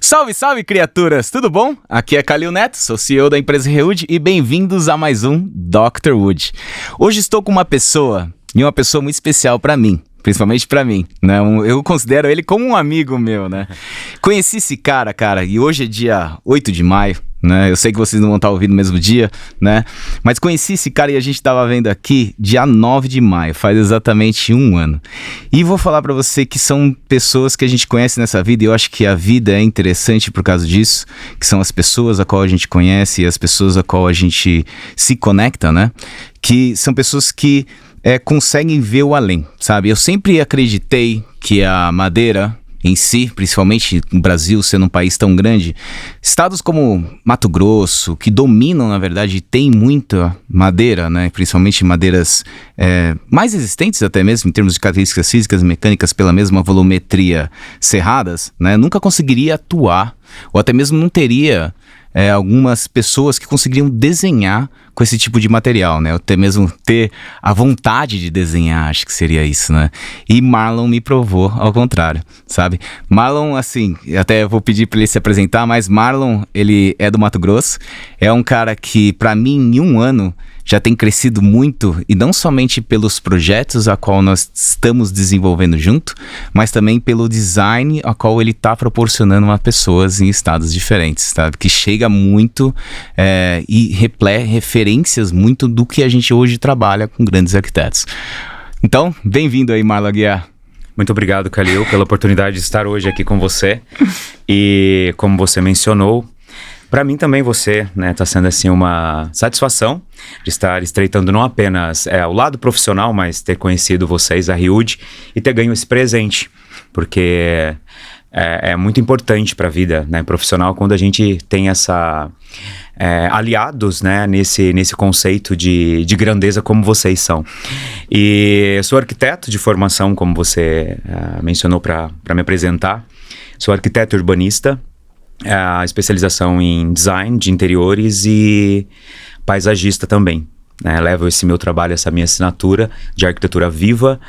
Salve, salve, criaturas! Tudo bom? Aqui é Calil Neto, sou CEO da empresa Rewood e bem-vindos a mais um Dr. Wood. Hoje estou com uma pessoa muito especial para mim, principalmente para mim, né? Eu considero ele como um amigo meu, né? Conheci esse cara, e hoje é dia 8 de maio, né? Eu sei que vocês não vão estar ouvindo no mesmo dia, né? Mas conheci esse cara e a gente estava vendo aqui dia 9 de maio, faz exatamente um ano. E vou falar para você que são pessoas que a gente conhece nessa vida e eu acho que a vida é interessante por causa disso, que são as pessoas a qual a gente conhece e as pessoas a qual a gente se conecta, né? Que são pessoas que conseguem ver o além, sabe? Eu sempre acreditei que a madeira em si, principalmente no Brasil, sendo um país tão grande, estados como Mato Grosso, que dominam, na verdade, tem muita madeira, né? Principalmente madeiras mais resistentes até mesmo, em termos de características físicas e mecânicas, pela mesma volumetria serradas, né? Nunca conseguiria atuar, ou até mesmo não teria algumas pessoas que conseguiriam desenhar com esse tipo de material, né? Ou até mesmo ter a vontade de desenhar, acho que seria isso, né? E Marlon me provou ao contrário, sabe? Marlon, assim, até vou pedir para ele se apresentar, mas Marlon, ele é do Mato Grosso, é um cara que, para mim, em um ano, já tem crescido muito, e não somente pelos projetos a qual nós estamos desenvolvendo junto, mas também pelo design a qual ele está proporcionando a pessoas em estados diferentes, sabe? Que chega muito e referências muito do que a gente hoje trabalha com grandes arquitetos. Então, bem-vindo aí, Marlon Aguiar. Muito obrigado, Calil, pela oportunidade de estar hoje aqui com você. E como você mencionou, para mim também você, né, está sendo assim uma satisfação de estar estreitando não apenas o lado profissional, mas ter conhecido vocês, a Rewood, e ter ganho esse presente, porque é muito importante para a vida, né, profissional quando a gente tem essa aliados, né, nesse conceito de grandeza como vocês são. E sou arquiteto de formação, como você mencionou para me apresentar. Sou arquiteto urbanista, a especialização em design de interiores e paisagista também, né? Levo esse meu trabalho, essa minha assinatura de arquitetura viva,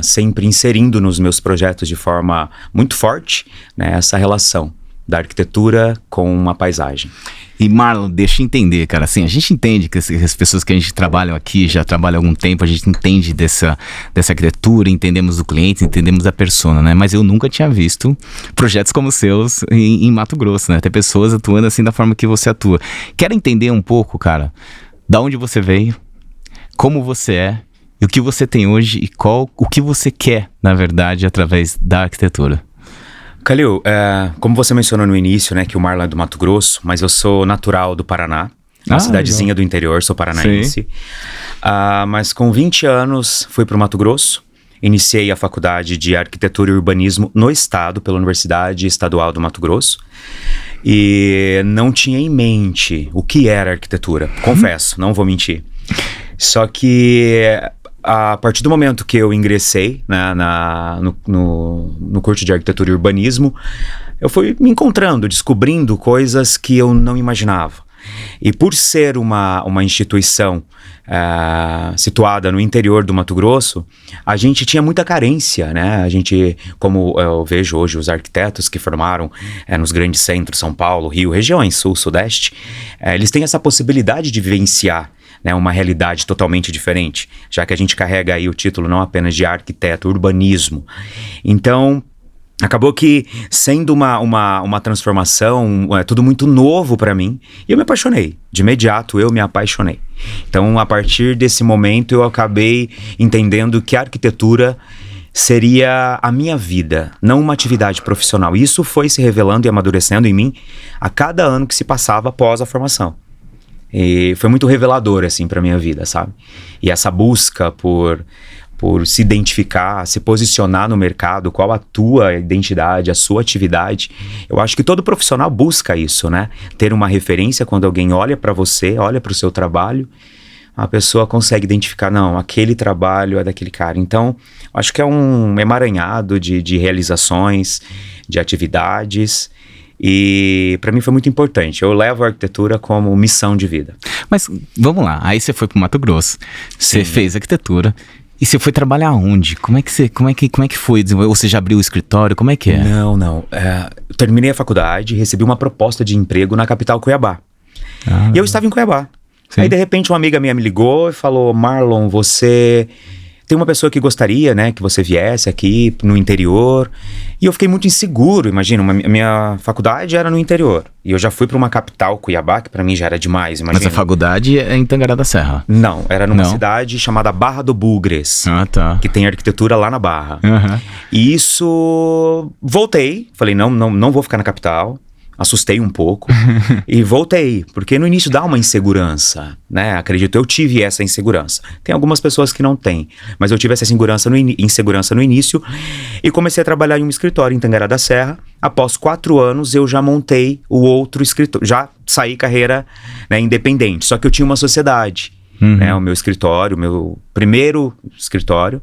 sempre inserindo nos meus projetos de forma muito forte, né, essa relação da arquitetura com a paisagem. E Marlon, deixa eu entender, cara, assim, a gente entende que as pessoas que a gente trabalha aqui, já trabalham há algum tempo, a gente entende dessa arquitetura, entendemos o cliente, entendemos a persona, né? Mas eu nunca tinha visto projetos como os seus em Mato Grosso, né? Ter pessoas atuando assim da forma que você atua. Quero entender um pouco, cara, da onde você veio, como você é, e o que você tem hoje e o que você quer, na verdade, através da arquitetura. Calil, como você mencionou no início, né, que o Marlon é do Mato Grosso, mas eu sou natural do Paraná, uma cidadezinha legal. Do interior, sou paranaense. Mas com 20 anos fui para o Mato Grosso, iniciei a faculdade de arquitetura e urbanismo no estado, pela Universidade Estadual do Mato Grosso, e não tinha em mente o que era arquitetura, confesso, não vou mentir. Só que a partir do momento que eu ingressei, né, no curso de arquitetura e urbanismo, eu fui me encontrando, descobrindo coisas que eu não imaginava. E por ser uma instituição situada no interior do Mato Grosso, a gente tinha muita carência, né? A gente, como eu vejo hoje os arquitetos que formaram nos grandes centros, São Paulo, Rio, regiões sul, sudeste, eles têm essa possibilidade de vivenciar, né, uma realidade totalmente diferente, já que a gente carrega aí o título não apenas de arquiteto, urbanismo. Então, acabou que sendo uma transformação, tudo muito novo para mim, e eu me apaixonei. De imediato eu me apaixonei. Então, a partir desse momento, eu acabei entendendo que a arquitetura seria a minha vida, não uma atividade profissional. Isso foi se revelando e amadurecendo em mim a cada ano que se passava após a formação. E foi muito revelador, assim, pra minha vida, sabe? E essa busca por se identificar, se posicionar no mercado, qual a tua identidade, a sua atividade. Eu acho que todo profissional busca isso, né? Ter uma referência quando alguém olha pra você, olha pro seu trabalho, a pessoa consegue identificar, não, aquele trabalho é daquele cara. Então, acho que é um emaranhado de realizações, de atividades. E para mim foi muito importante. Eu levo a arquitetura como missão de vida. Mas vamos lá, aí você foi pro Mato Grosso, você fez arquitetura. E você foi trabalhar onde? Como é que foi desenvolver? Ou você já abriu o escritório? Como é que é? Não. terminei a faculdade, recebi uma proposta de emprego na capital Cuiabá. E eu estava em Cuiabá. Sim. Aí, de repente, uma amiga minha me ligou e falou: Marlon, você... tem uma pessoa que gostaria, né, que você viesse aqui no interior. E eu fiquei muito inseguro, imagina, minha faculdade era no interior. E eu já fui para uma capital, Cuiabá, que para mim já era demais, imagina. Mas a faculdade é em Tangará da Serra? Não, era numa cidade chamada Barra do Bugres. Tá. Que tem arquitetura lá na Barra. Uhum. E isso... voltei, falei, não vou ficar na capital. Assustei um pouco e voltei, porque no início dá uma insegurança, né? Acredito, eu tive essa insegurança. Tem algumas pessoas que não têm, mas eu tive essa insegurança no início e comecei a trabalhar em um escritório em Tangará da Serra. Após 4 anos, eu já montei o outro escritório, já saí carreira, né, independente, só que eu tinha uma sociedade, né? O meu escritório, o meu primeiro escritório,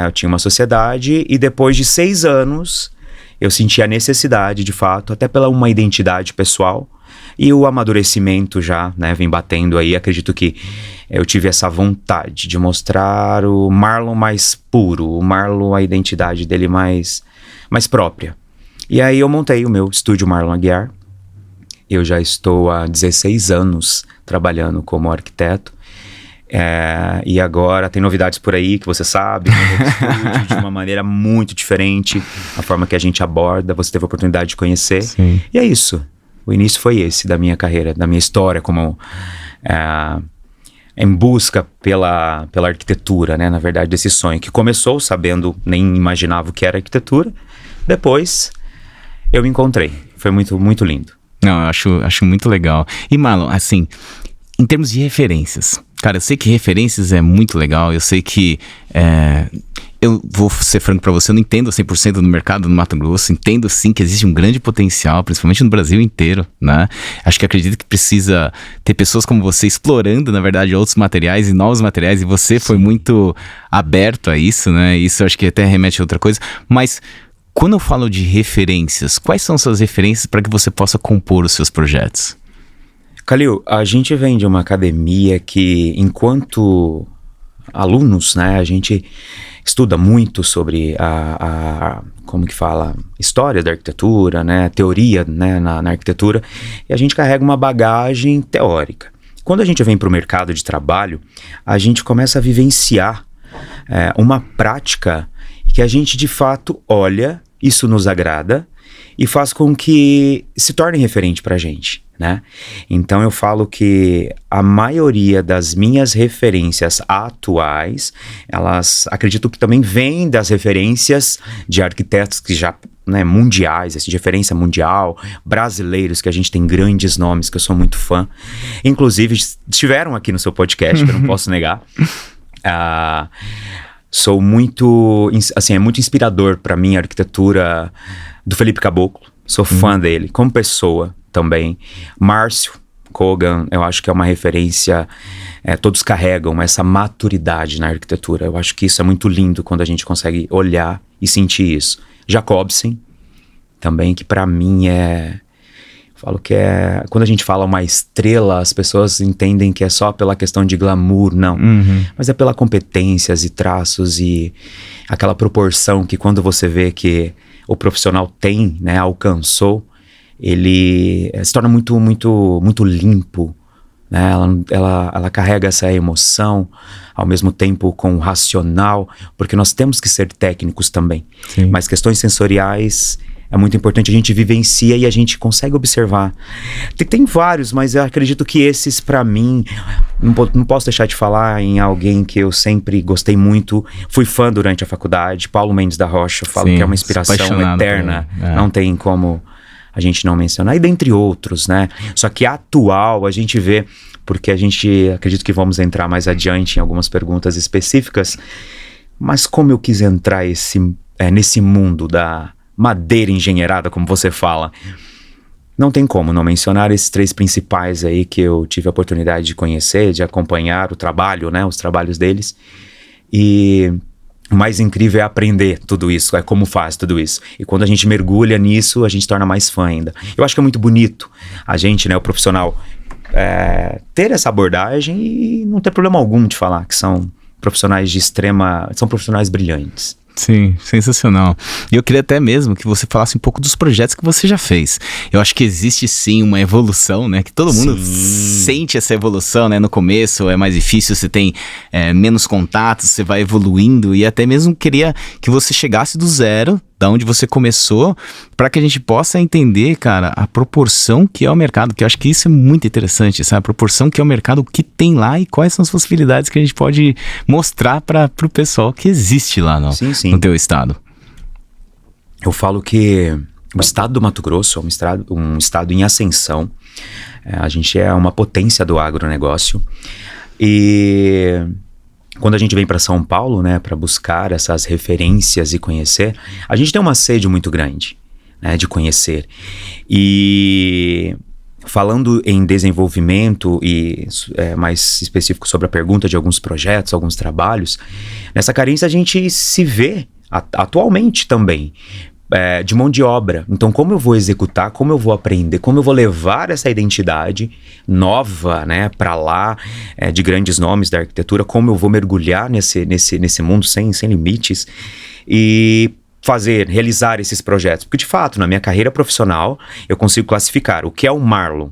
eu tinha uma sociedade e depois de 6 anos... eu senti a necessidade, de fato, até pela uma identidade pessoal e o amadurecimento já, né, vem batendo aí. Acredito que eu tive essa vontade de mostrar o Marlon mais puro, o Marlon, a identidade dele mais própria. E aí eu montei o meu estúdio Marlon Aguiar. Eu já estou há 16 anos trabalhando como arquiteto. E agora tem novidades por aí que você sabe, de uma maneira muito diferente, a forma que a gente aborda, você teve a oportunidade de conhecer. Sim. E é isso, o início foi esse da minha carreira, da minha história como em busca pela arquitetura, né? Na verdade, desse sonho que começou sabendo, nem imaginava o que era arquitetura, depois eu me encontrei, foi muito, muito lindo. Não, eu acho muito legal. E Marlon, assim, em termos de referências, cara, eu sei que referências é muito legal, eu sei que, eu vou ser franco pra você, eu não entendo 100% do mercado no Mato Grosso, entendo sim que existe um grande potencial, principalmente no Brasil inteiro, né? Acho que acredito que precisa ter pessoas como você explorando, na verdade, outros materiais e novos materiais, e você foi muito aberto a isso, né? Isso eu acho que até remete a outra coisa, mas quando eu falo de referências, quais são suas referências para que você possa compor os seus projetos? Calil, a gente vem de uma academia que, enquanto alunos, né, a gente estuda muito sobre como que fala, história da arquitetura, né, teoria, né, na arquitetura, e a gente carrega uma bagagem teórica. Quando a gente vem para o mercado de trabalho, a gente começa a vivenciar uma prática que a gente de fato olha, isso nos agrada e faz com que se torne referente para a gente, né? Então eu falo que a maioria das minhas referências atuais, elas acredito que também vêm das referências de arquitetos que já, né, mundiais, assim, de referência mundial, brasileiros, que a gente tem grandes nomes, que eu sou muito fã. Inclusive, estiveram aqui no seu podcast, que eu não posso negar. Sou muito, assim, é muito inspirador para mim a arquitetura do Felipe Caboclo. Sou fã dele, como pessoa também. Márcio Kogan, eu acho que é uma referência, todos carregam essa maturidade na arquitetura. Eu acho que isso é muito lindo quando a gente consegue olhar e sentir isso. Jacobsen, também, que para mim falo que quando a gente fala uma estrela, as pessoas entendem que é só pela questão de glamour, não. Mas é pela competências e traços e aquela proporção que quando você vê que o profissional tem, né, alcançou, ele se torna muito, muito, muito limpo, né? Ela carrega essa emoção, ao mesmo tempo com o racional, porque nós temos que ser técnicos também. Sim. Mas questões sensoriais é muito importante, a gente vivencia e a gente consegue observar. Tem vários, mas eu acredito que esses, pra mim, não posso deixar de falar em alguém que eu sempre gostei muito, fui fã durante a faculdade, Paulo Mendes da Rocha, eu falo que é uma inspiração eterna, não tem como a gente não mencionar, e dentre outros, né? Só que atual a gente vê, porque a gente, acredito que vamos entrar mais adiante em algumas perguntas específicas, mas como eu quis entrar nesse mundo da madeira engenheirada, como você fala, não tem como não mencionar esses 3 principais aí que eu tive a oportunidade de conhecer, de acompanhar o trabalho, né, os trabalhos deles, e o mais incrível é aprender tudo isso, como faz tudo isso, e quando a gente mergulha nisso, a gente torna mais fã ainda. Eu acho que é muito bonito a gente, né, o profissional, ter essa abordagem e não ter problema algum de falar que são profissionais são profissionais brilhantes. Sim, sensacional. E eu queria até mesmo que você falasse um pouco dos projetos que você já fez. Eu acho que existe sim uma evolução, né? Que todo mundo sente essa evolução, né? No começo é mais difícil, você tem menos contatos, você vai evoluindo. E até mesmo queria que você chegasse do zero, da onde você começou, para que a gente possa entender, cara, a proporção que é o mercado, que eu acho que isso é muito interessante, sabe? A proporção que é o mercado, o que tem lá e quais são as possibilidades que a gente pode mostrar para o pessoal que existe lá no teu estado. Eu falo que o estado do Mato Grosso é um estado em ascensão. A gente é uma potência do agronegócio. E quando a gente vem para São Paulo, né, para buscar essas referências e conhecer, a gente tem uma sede muito grande, né, de conhecer. E falando em desenvolvimento e mais específico sobre a pergunta de alguns projetos, alguns trabalhos, nessa carência a gente se vê atualmente também. De mão de obra. Então, como eu vou executar, como eu vou aprender, como eu vou levar essa identidade nova, né, para lá, de grandes nomes da arquitetura, como eu vou mergulhar nesse mundo sem limites e realizar esses projetos. Porque, de fato, na minha carreira profissional, eu consigo classificar o que é o Marlon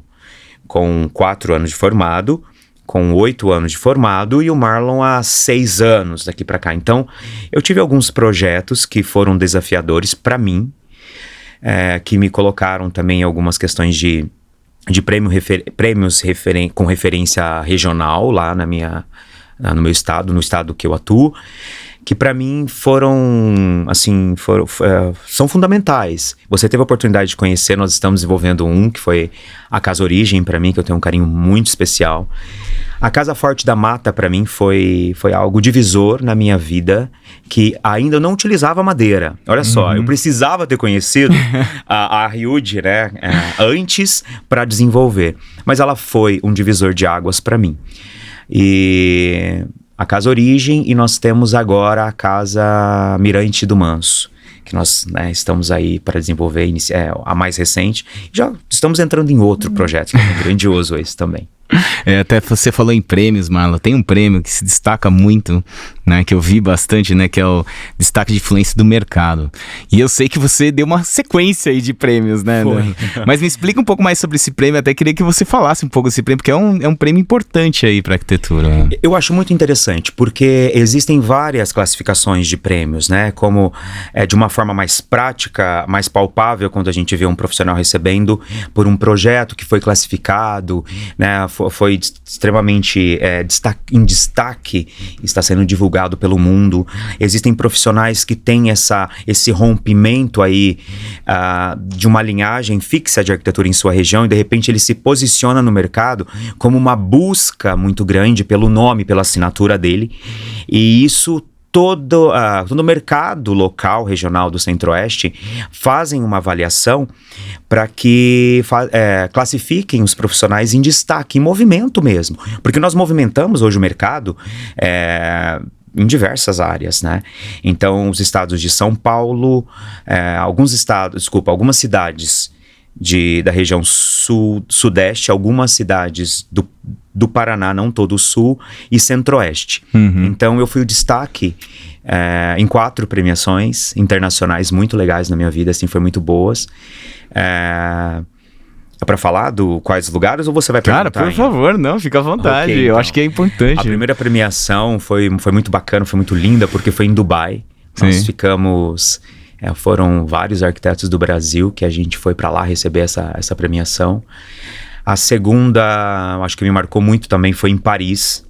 com 4 anos de formado, com 8 anos de formado, e o Marlon há 6 anos daqui para cá. Então, eu tive alguns projetos que foram desafiadores para mim, que me colocaram também em algumas questões de prêmios com referência regional lá no meu estado, no estado que eu atuo, que para mim são fundamentais. Você teve a oportunidade de conhecer, nós estamos desenvolvendo que foi a Casa Origem, para mim, que eu tenho um carinho muito especial. A Casa Forte da Mata, para mim, foi algo divisor na minha vida, que ainda não utilizava madeira. Olha só, eu precisava ter conhecido a REUD, né, antes para desenvolver. Mas ela foi um divisor de águas para mim. E a Casa Origem, e nós temos agora a Casa Mirante do Manso, que nós, né, estamos aí para desenvolver, a mais recente. Já estamos entrando em outro projeto, que é grandioso esse também. Até você falou em prêmios, Marlon. Tem um prêmio que se destaca muito, né, que eu vi bastante, né, que é o destaque de influência do mercado. E eu sei que você deu uma sequência aí de prêmios, né? Mas me explica um pouco mais sobre esse prêmio. Até queria que você falasse um pouco desse prêmio, porque é um prêmio importante aí para arquitetura. Eu acho muito interessante, porque existem várias classificações de prêmios, né? Como de uma forma mais prática, mais palpável, quando a gente vê um profissional recebendo por um projeto que foi classificado, né? Foi extremamente em destaque, está sendo divulgado pelo mundo. Existem profissionais que têm esse rompimento aí de uma linhagem fixa de arquitetura em sua região, e de repente ele se posiciona no mercado como uma busca muito grande pelo nome, pela assinatura dele, e isso todo o mercado local, regional do Centro-Oeste fazem uma avaliação para que classifiquem os profissionais em destaque, em movimento mesmo. Porque nós movimentamos hoje o mercado em diversas áreas, né? Então, os estados de São Paulo, algumas cidades da região sudeste, algumas cidades do Paraná, não todo o sul, e centro-oeste. Então eu fui o destaque em 4 premiações internacionais muito legais na minha vida, assim, foi muito boas. É para falar quais lugares, ou você vai perguntar? Cara, por favor, não, fica à vontade. Okay, então, eu acho que é importante. A primeira premiação foi muito bacana, foi muito linda, porque foi em Dubai. Sim. Nós ficamos... foram vários arquitetos do Brasil que a gente foi para lá receber essa premiação. A segunda, acho que me marcou muito também, foi em Paris,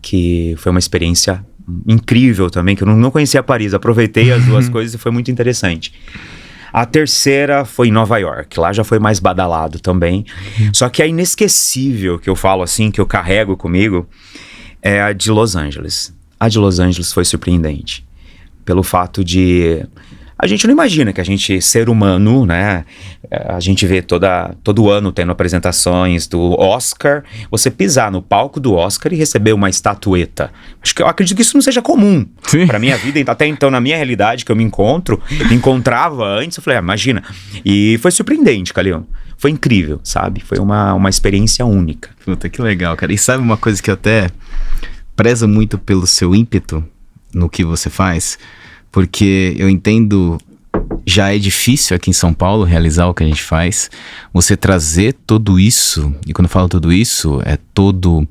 que foi uma experiência incrível também, que eu não conhecia Paris, aproveitei as duas coisas e foi muito interessante. A terceira foi em Nova York, lá já foi mais badalado também. Só que a inesquecível, que eu falo assim, que eu carrego comigo, é a de Los Angeles. A de Los Angeles foi surpreendente, pelo fato de... A gente não imagina que a gente, ser humano, né? A gente vê todo ano tendo apresentações do Oscar, você pisar no palco do Oscar e receber uma estatueta. Eu acredito que isso não seja comum. Para minha vida, até então, na minha realidade, que eu me encontrava antes, eu falei, imagina. E foi surpreendente, Calil. Foi incrível, sabe? Foi uma experiência única. Puta, que legal, cara. E sabe uma coisa que eu até prezo muito pelo seu ímpeto no que você faz? porque eu entendo, já é difícil aqui em São Paulo realizar o que a gente faz. Você trazer tudo isso, e quando eu falo tudo isso, é todo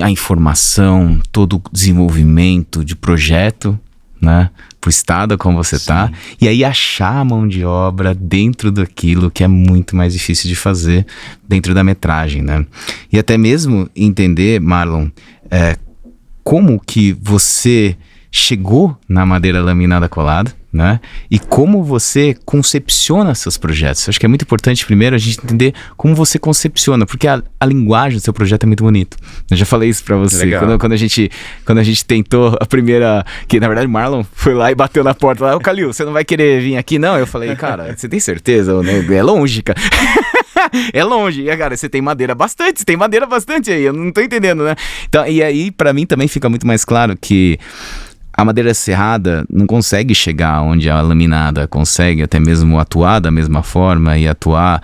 a informação, todo o desenvolvimento de projeto, né, pro estado como você tá, e aí achar a mão de obra dentro daquilo que é muito mais difícil de fazer dentro da metragem, né? E até mesmo entender, Marlon, como que você chegou na madeira laminada colada, né? E como você concepciona seus projetos. Eu acho que é muito importante primeiro a gente entender como você concepciona, porque a linguagem do seu projeto é muito bonito. Eu já falei isso pra você. Quando a gente tentou a primeira, que na verdade o Marlon foi lá e bateu na porta lá, ô Calil, você não vai querer vir aqui não? Eu falei, cara, você tem certeza? É longe, cara. É longe, e cara, você tem madeira bastante aí, eu não tô entendendo, né? Então, e aí pra mim também fica muito mais claro que a madeira serrada não consegue chegar onde a laminada consegue, até mesmo atuar da mesma forma e atuar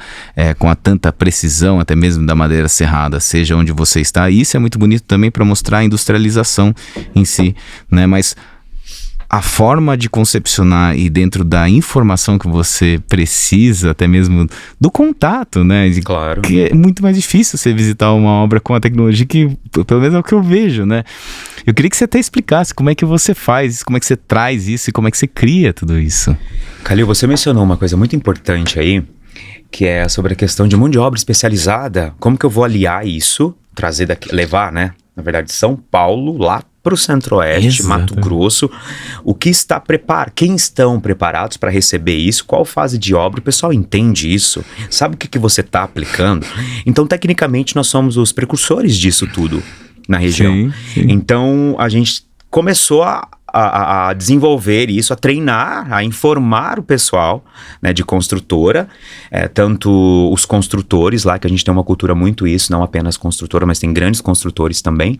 com a tanta precisão, até mesmo da madeira serrada, seja onde você está. E isso é muito bonito também para mostrar a industrialização em si, né? Mas a forma de concepcionar e dentro da informação que você precisa, até mesmo do contato, né? Claro. Que é muito mais difícil você visitar uma obra com a tecnologia que, pelo menos é o que eu vejo, né? Eu queria que você até explicasse como é que você faz isso, como é que você traz isso e como é que você cria tudo isso. Calil, você mencionou uma coisa muito importante aí, que é sobre a questão de mão de obra especializada. Como que eu vou aliar isso, trazer daqui, levar, né? Na verdade, São Paulo, lá para o Centro-Oeste, Mato Grosso, o que está quem estão preparados para receber isso, qual fase de obra, o pessoal entende isso, sabe o que você está aplicando. Então, tecnicamente, nós somos os precursores disso tudo na região. Sim. Então, a gente começou a desenvolver isso, a treinar, a informar o pessoal, né, de construtora, tanto os construtores lá, que a gente tem uma cultura muito isso, não apenas construtora, mas tem grandes construtores também.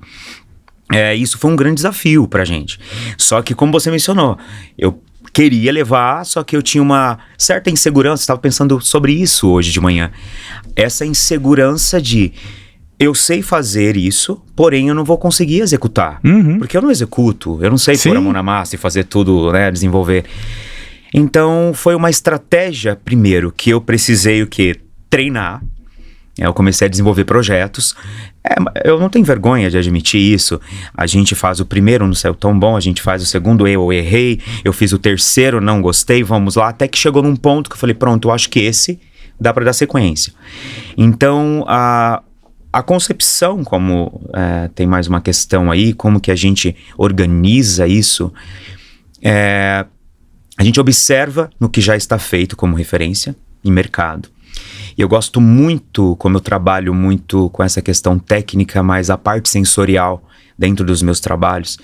Isso foi um grande desafio pra gente. Só que, como você mencionou, eu queria levar, só que eu tinha uma certa insegurança, estava pensando sobre isso hoje de manhã. Essa insegurança de eu sei fazer isso, porém eu não vou conseguir executar. Porque eu não executo, eu não sei pôr a mão na massa e fazer tudo, né, desenvolver. Então foi uma estratégia, primeiro, que eu precisei treinar. Eu comecei a desenvolver projetos. Eu não tenho vergonha de admitir isso. A gente faz o primeiro, não saiu tão bom. A gente faz o segundo, eu errei. Eu fiz o terceiro, não gostei. Vamos lá. Até que chegou num ponto que eu falei, pronto, eu acho que esse dá para dar sequência. Então, a concepção, como tem mais uma questão aí, como que a gente organiza isso, a gente observa no que já está feito como referência em mercado. E eu gosto muito, como eu trabalho muito com essa questão técnica, mas a parte sensorial dentro dos meus trabalhos,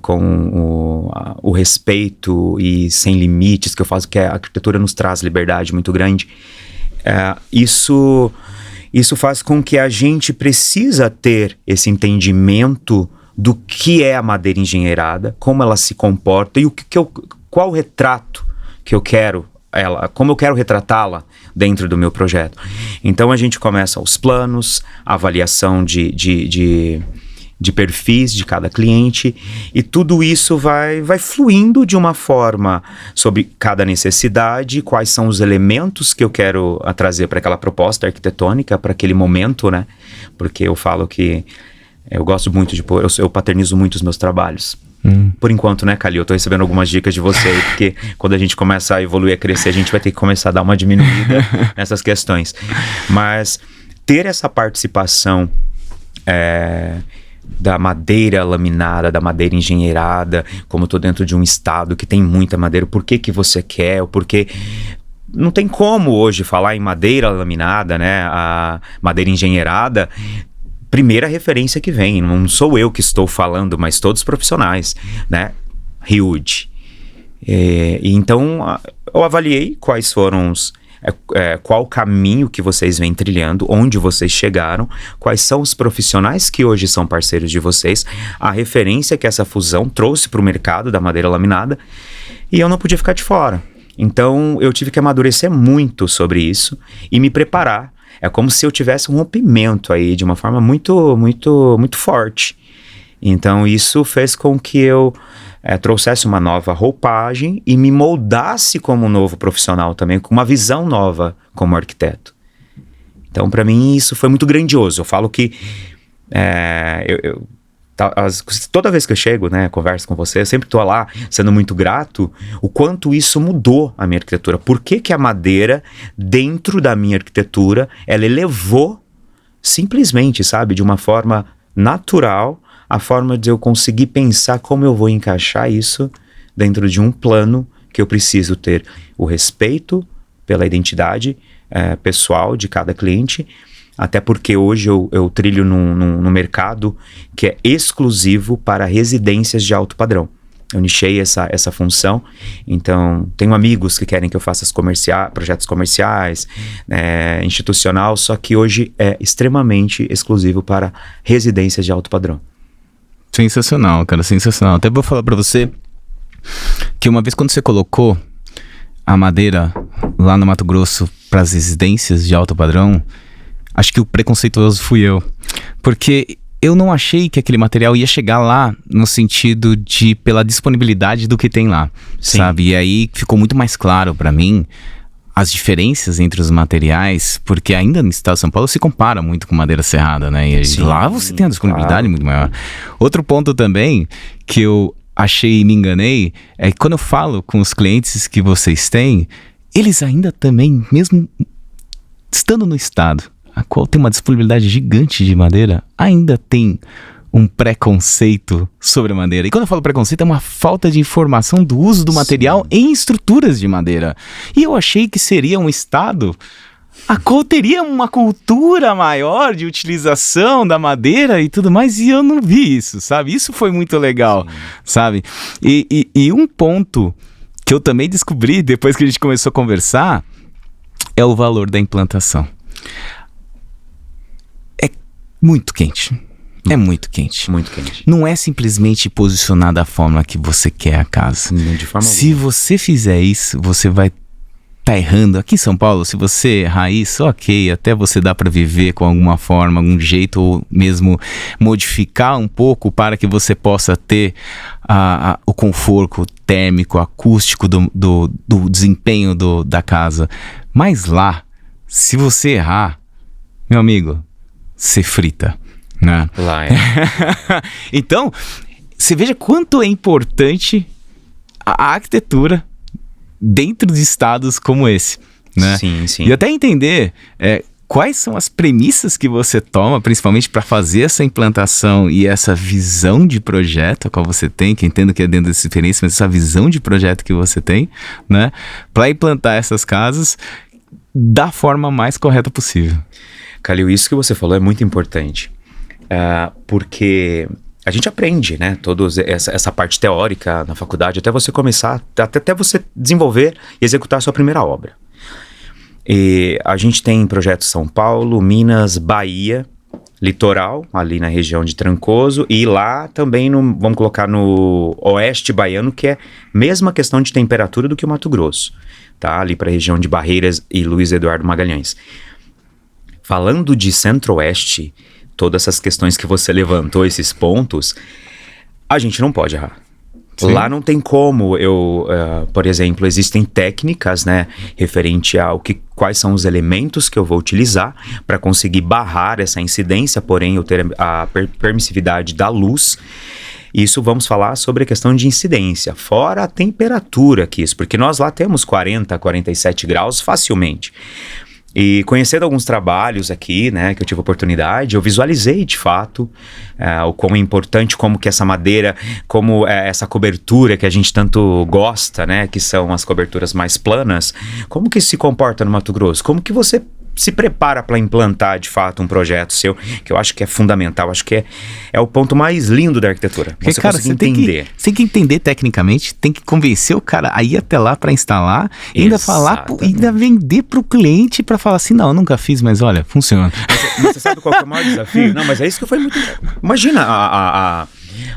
com o respeito e sem limites, que eu faço, que a arquitetura nos traz liberdade muito grande. Isso faz com que a gente precisa ter esse entendimento do que é a madeira engenheirada, como ela se comporta e qual o retrato que eu quero como eu quero retratá-la dentro do meu projeto. Então a gente começa os planos, a avaliação de perfis de cada cliente, e tudo isso vai fluindo de uma forma sobre cada necessidade, quais são os elementos que eu quero trazer para aquela proposta arquitetônica, para aquele momento, né? Porque eu falo que eu gosto muito de pôr, eu paternizo muito os meus trabalhos. Por enquanto, né, Calil? Eu tô recebendo algumas dicas de você aí, porque quando a gente começar a evoluir, a crescer, a gente vai ter que começar a dar uma diminuída nessas questões. Mas ter essa participação da madeira laminada, da madeira engenheirada, como eu tô dentro de um estado que tem muita madeira, por que você quer, o porquê... Não tem como hoje falar em madeira laminada, né, a madeira engenheirada... Primeira referência que vem, não sou eu que estou falando, mas todos os profissionais, né? Huge. Então, eu avaliei quais foram qual o caminho que vocês vêm trilhando, onde vocês chegaram, quais são os profissionais que hoje são parceiros de vocês, a referência que essa fusão trouxe para o mercado da madeira laminada, e eu não podia ficar de fora. Então, eu tive que amadurecer muito sobre isso e me preparar. É como se eu tivesse um rompimento aí de uma forma muito, muito, muito forte. Então isso fez com que eu trouxesse uma nova roupagem e me moldasse como um novo profissional também, com uma visão nova como arquiteto. Então, para mim, isso foi muito grandioso. Eu falo que toda vez que eu chego, né, converso com você, eu sempre estou lá sendo muito grato o quanto isso mudou a minha arquitetura. Por que a madeira, dentro da minha arquitetura, ela elevou simplesmente, sabe, de uma forma natural, a forma de eu conseguir pensar como eu vou encaixar isso dentro de um plano que eu preciso ter o respeito pela identidade pessoal de cada cliente, até porque hoje eu trilho num mercado que é exclusivo para residências de alto padrão. Eu nichei essa função, então tenho amigos que querem que eu faça projetos comerciais, institucional, só que hoje é extremamente exclusivo para residências de alto padrão. Sensacional, cara, sensacional. Até vou falar pra você que uma vez quando você colocou a madeira lá no Mato Grosso para as residências de alto padrão, acho que o preconceituoso fui eu, porque eu não achei que aquele material ia chegar lá no sentido de pela disponibilidade do que tem lá, Sim. sabe? E aí ficou muito mais claro pra mim as diferenças entre os materiais, porque ainda no estado de São Paulo se compara muito com madeira serrada, né? E Sim, lá você tem a disponibilidade claro. muito maior. Outro ponto também que eu achei e me enganei é que quando eu falo com os clientes que vocês têm, eles ainda também, mesmo estando no estado a qual tem uma disponibilidade gigante de madeira, ainda tem um preconceito sobre a madeira. E quando eu falo preconceito, é uma falta de informação do uso do material em estruturas de madeira. E eu achei que seria um estado a qual teria uma cultura maior de utilização da madeira e tudo mais, e eu não vi isso, sabe? Isso foi muito legal, sabe? E um ponto que eu também descobri depois que a gente começou a conversar é o valor da implantação. É muito quente. É muito quente. Muito quente. Não é simplesmente posicionar da forma que você quer a casa. De forma Se alguma. você fizer isso, você vai tá errando. Aqui em São Paulo, se você errar isso, ok, até você dá para viver com alguma forma, algum jeito, ou mesmo modificar um pouco para que você possa ter o conforto térmico, acústico do desempenho da casa. Mas lá, se você errar, meu amigo, você frita, né? Lá é. Então, você veja quanto é importante a arquitetura dentro de estados como esse, né? Sim, sim. E até entender quais são as premissas que você toma, principalmente para fazer essa implantação e essa visão de projeto a qual você tem, que entendo que é dentro dessa experiência, mas essa visão de projeto que você tem, né? Para implantar essas casas da forma mais correta possível. Calil, isso que você falou é muito importante, porque a gente aprende, né, toda essa parte teórica na faculdade, até você começar, até você desenvolver e executar a sua primeira obra. E a gente tem projetos São Paulo, Minas, Bahia, litoral, ali na região de Trancoso, e lá também, vamos colocar no oeste baiano, que é mesma questão de temperatura do que o Mato Grosso, tá? Ali para a região de Barreiras e Luiz Eduardo Magalhães. Falando de centro-oeste, todas essas questões que você levantou, esses pontos, a gente não pode errar. Sim. Lá não tem como por exemplo, existem técnicas, né, referente ao quais são os elementos que eu vou utilizar para conseguir barrar essa incidência, porém eu ter a permissividade da luz. Isso vamos falar sobre a questão de incidência, fora a temperatura que isso, porque nós lá temos 40, 47 graus facilmente. E conhecendo alguns trabalhos aqui, né, que eu tive a oportunidade, eu visualizei de fato o quão é importante, como que essa madeira, como essa cobertura que a gente tanto gosta, né, que são as coberturas mais planas, como que isso se comporta no Mato Grosso? Como que você se prepara para implantar de fato um projeto seu, que eu acho que é fundamental, acho que é o ponto mais lindo da arquitetura. Porque, você cara, conseguir você entender. Você tem que entender tecnicamente, tem que convencer o cara a ir até lá para instalar, e ainda falar, ainda vender pro cliente para falar assim, não, eu nunca fiz, mas olha, funciona. Mas você sabe qual que é o maior desafio? Não, mas é isso que foi muito... Imagina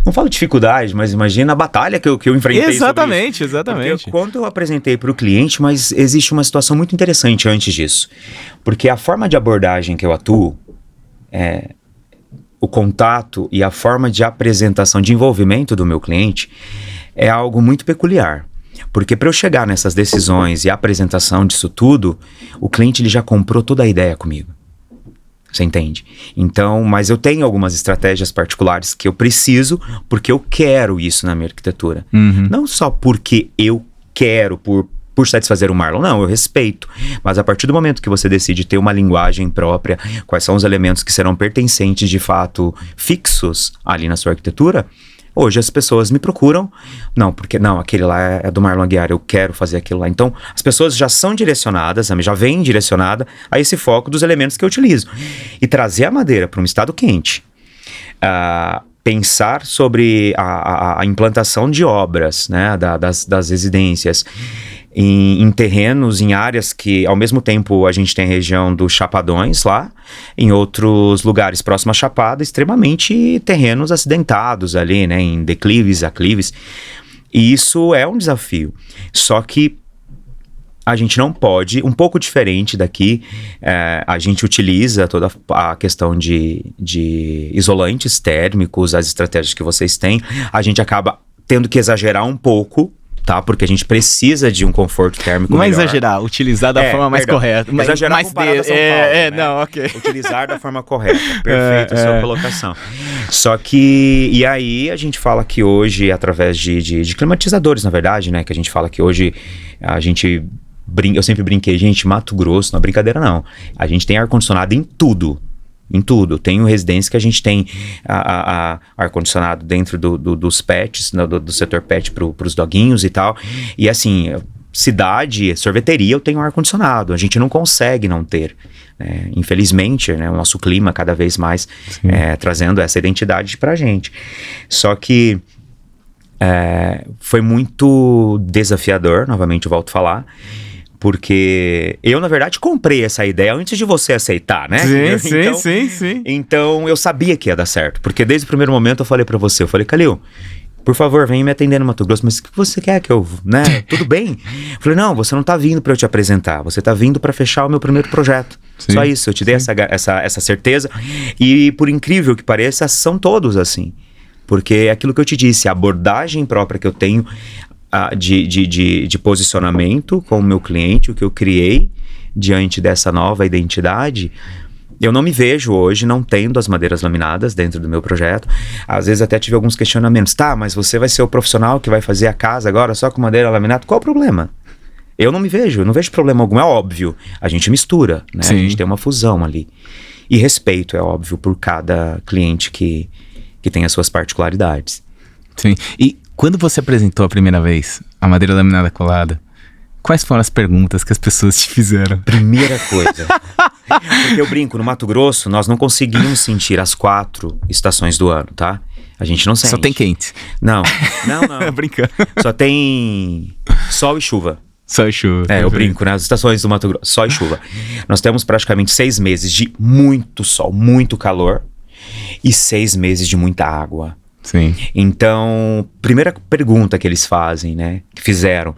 não falo dificuldade, mas imagina a batalha que eu enfrentei. Exatamente, exatamente. Porque quando eu apresentei para o cliente, mas existe uma situação muito interessante antes disso. Porque a forma de abordagem que eu atuo, o contato e a forma de apresentação, de envolvimento do meu cliente, é algo muito peculiar. Porque para eu chegar nessas decisões e apresentação disso tudo, o cliente ele já comprou toda a ideia comigo. Você entende? Então, mas eu tenho algumas estratégias particulares que eu preciso porque eu quero isso na minha arquitetura. Não só porque eu quero, por satisfazer o Marlon. Não, eu respeito. Mas a partir do momento que você decide ter uma linguagem própria, quais são os elementos que serão pertencentes, de fato, fixos ali na sua arquitetura, hoje as pessoas me procuram, aquele lá é do Marlon Aguiar, eu quero fazer aquilo lá. Então, as pessoas já são direcionadas, já vêm direcionada a esse foco dos elementos que eu utilizo. E trazer a madeira para um estado quente, pensar sobre a implantação de obras, né, das residências, em terrenos, em áreas que, ao mesmo tempo, a gente tem a região dos Chapadões lá, em outros lugares próximos à Chapada, extremamente terrenos acidentados ali, né, em declives, aclives. E isso é um desafio. Só que a gente não pode, um pouco diferente daqui, a gente utiliza toda a questão de isolantes térmicos, as estratégias que vocês têm, a gente acaba tendo que exagerar um pouco, tá? Porque a gente precisa de um conforto térmico melhor. Não é exagerar, utilizar da forma mais correta. Exagerar comparado a São Paulo, né? Não, ok. Utilizar da forma correta. Perfeito a sua colocação. Só que, e aí a gente fala que hoje, através de climatizadores, na verdade, né? Que a gente fala que hoje a gente eu sempre brinquei, gente, Mato Grosso, não é brincadeira não. A gente tem ar-condicionado em tudo. Em tudo. Tem residência que a gente tem ar-condicionado dentro dos pets, do setor pet para os doguinhos e tal. E assim, cidade, sorveteria, eu tenho ar-condicionado. A gente não consegue não ter. Infelizmente, né, o nosso clima cada vez mais trazendo essa identidade pra gente. Só que foi muito desafiador, novamente eu volto a falar, porque eu, na verdade, comprei essa ideia antes de você aceitar, né? Sim. Então, eu sabia que ia dar certo. Porque desde o primeiro momento eu falei pra você, Calil, por favor, vem me atender no Mato Grosso. Mas o que você quer que eu, né? Tudo bem? Eu falei, não, você não tá vindo pra eu te apresentar. Você tá vindo pra fechar o meu primeiro projeto. Sim, só isso, eu te dei essa certeza. E por incrível que pareça, são todos assim. Porque é aquilo que eu te disse, a abordagem própria que eu tenho de posicionamento com o meu cliente, o que eu criei diante dessa nova identidade, eu não me vejo hoje não tendo as madeiras laminadas dentro do meu projeto. Às vezes até tive alguns questionamentos. Tá, mas você vai ser o profissional que vai fazer a casa agora só com madeira laminada? Qual o problema? Eu não vejo problema algum. É óbvio, a gente mistura, né? A gente tem uma fusão ali. E respeito, é óbvio, por cada cliente que tem as suas particularidades. Sim. E quando você apresentou a primeira vez a madeira laminada colada, quais foram as perguntas que as pessoas te fizeram? Primeira coisa. Porque eu brinco, no Mato Grosso, nós não conseguimos sentir as 4 estações do ano, tá? A gente não sente. Só tem quente. Não. Brincando. Só tem sol e chuva. Só e chuva. Eu brinco, né? As estações do Mato Grosso, sol e chuva. Nós temos praticamente 6 meses de muito sol, muito calor e 6 meses de muita água. Sim. Então, primeira pergunta que eles fazem, né? Que fizeram.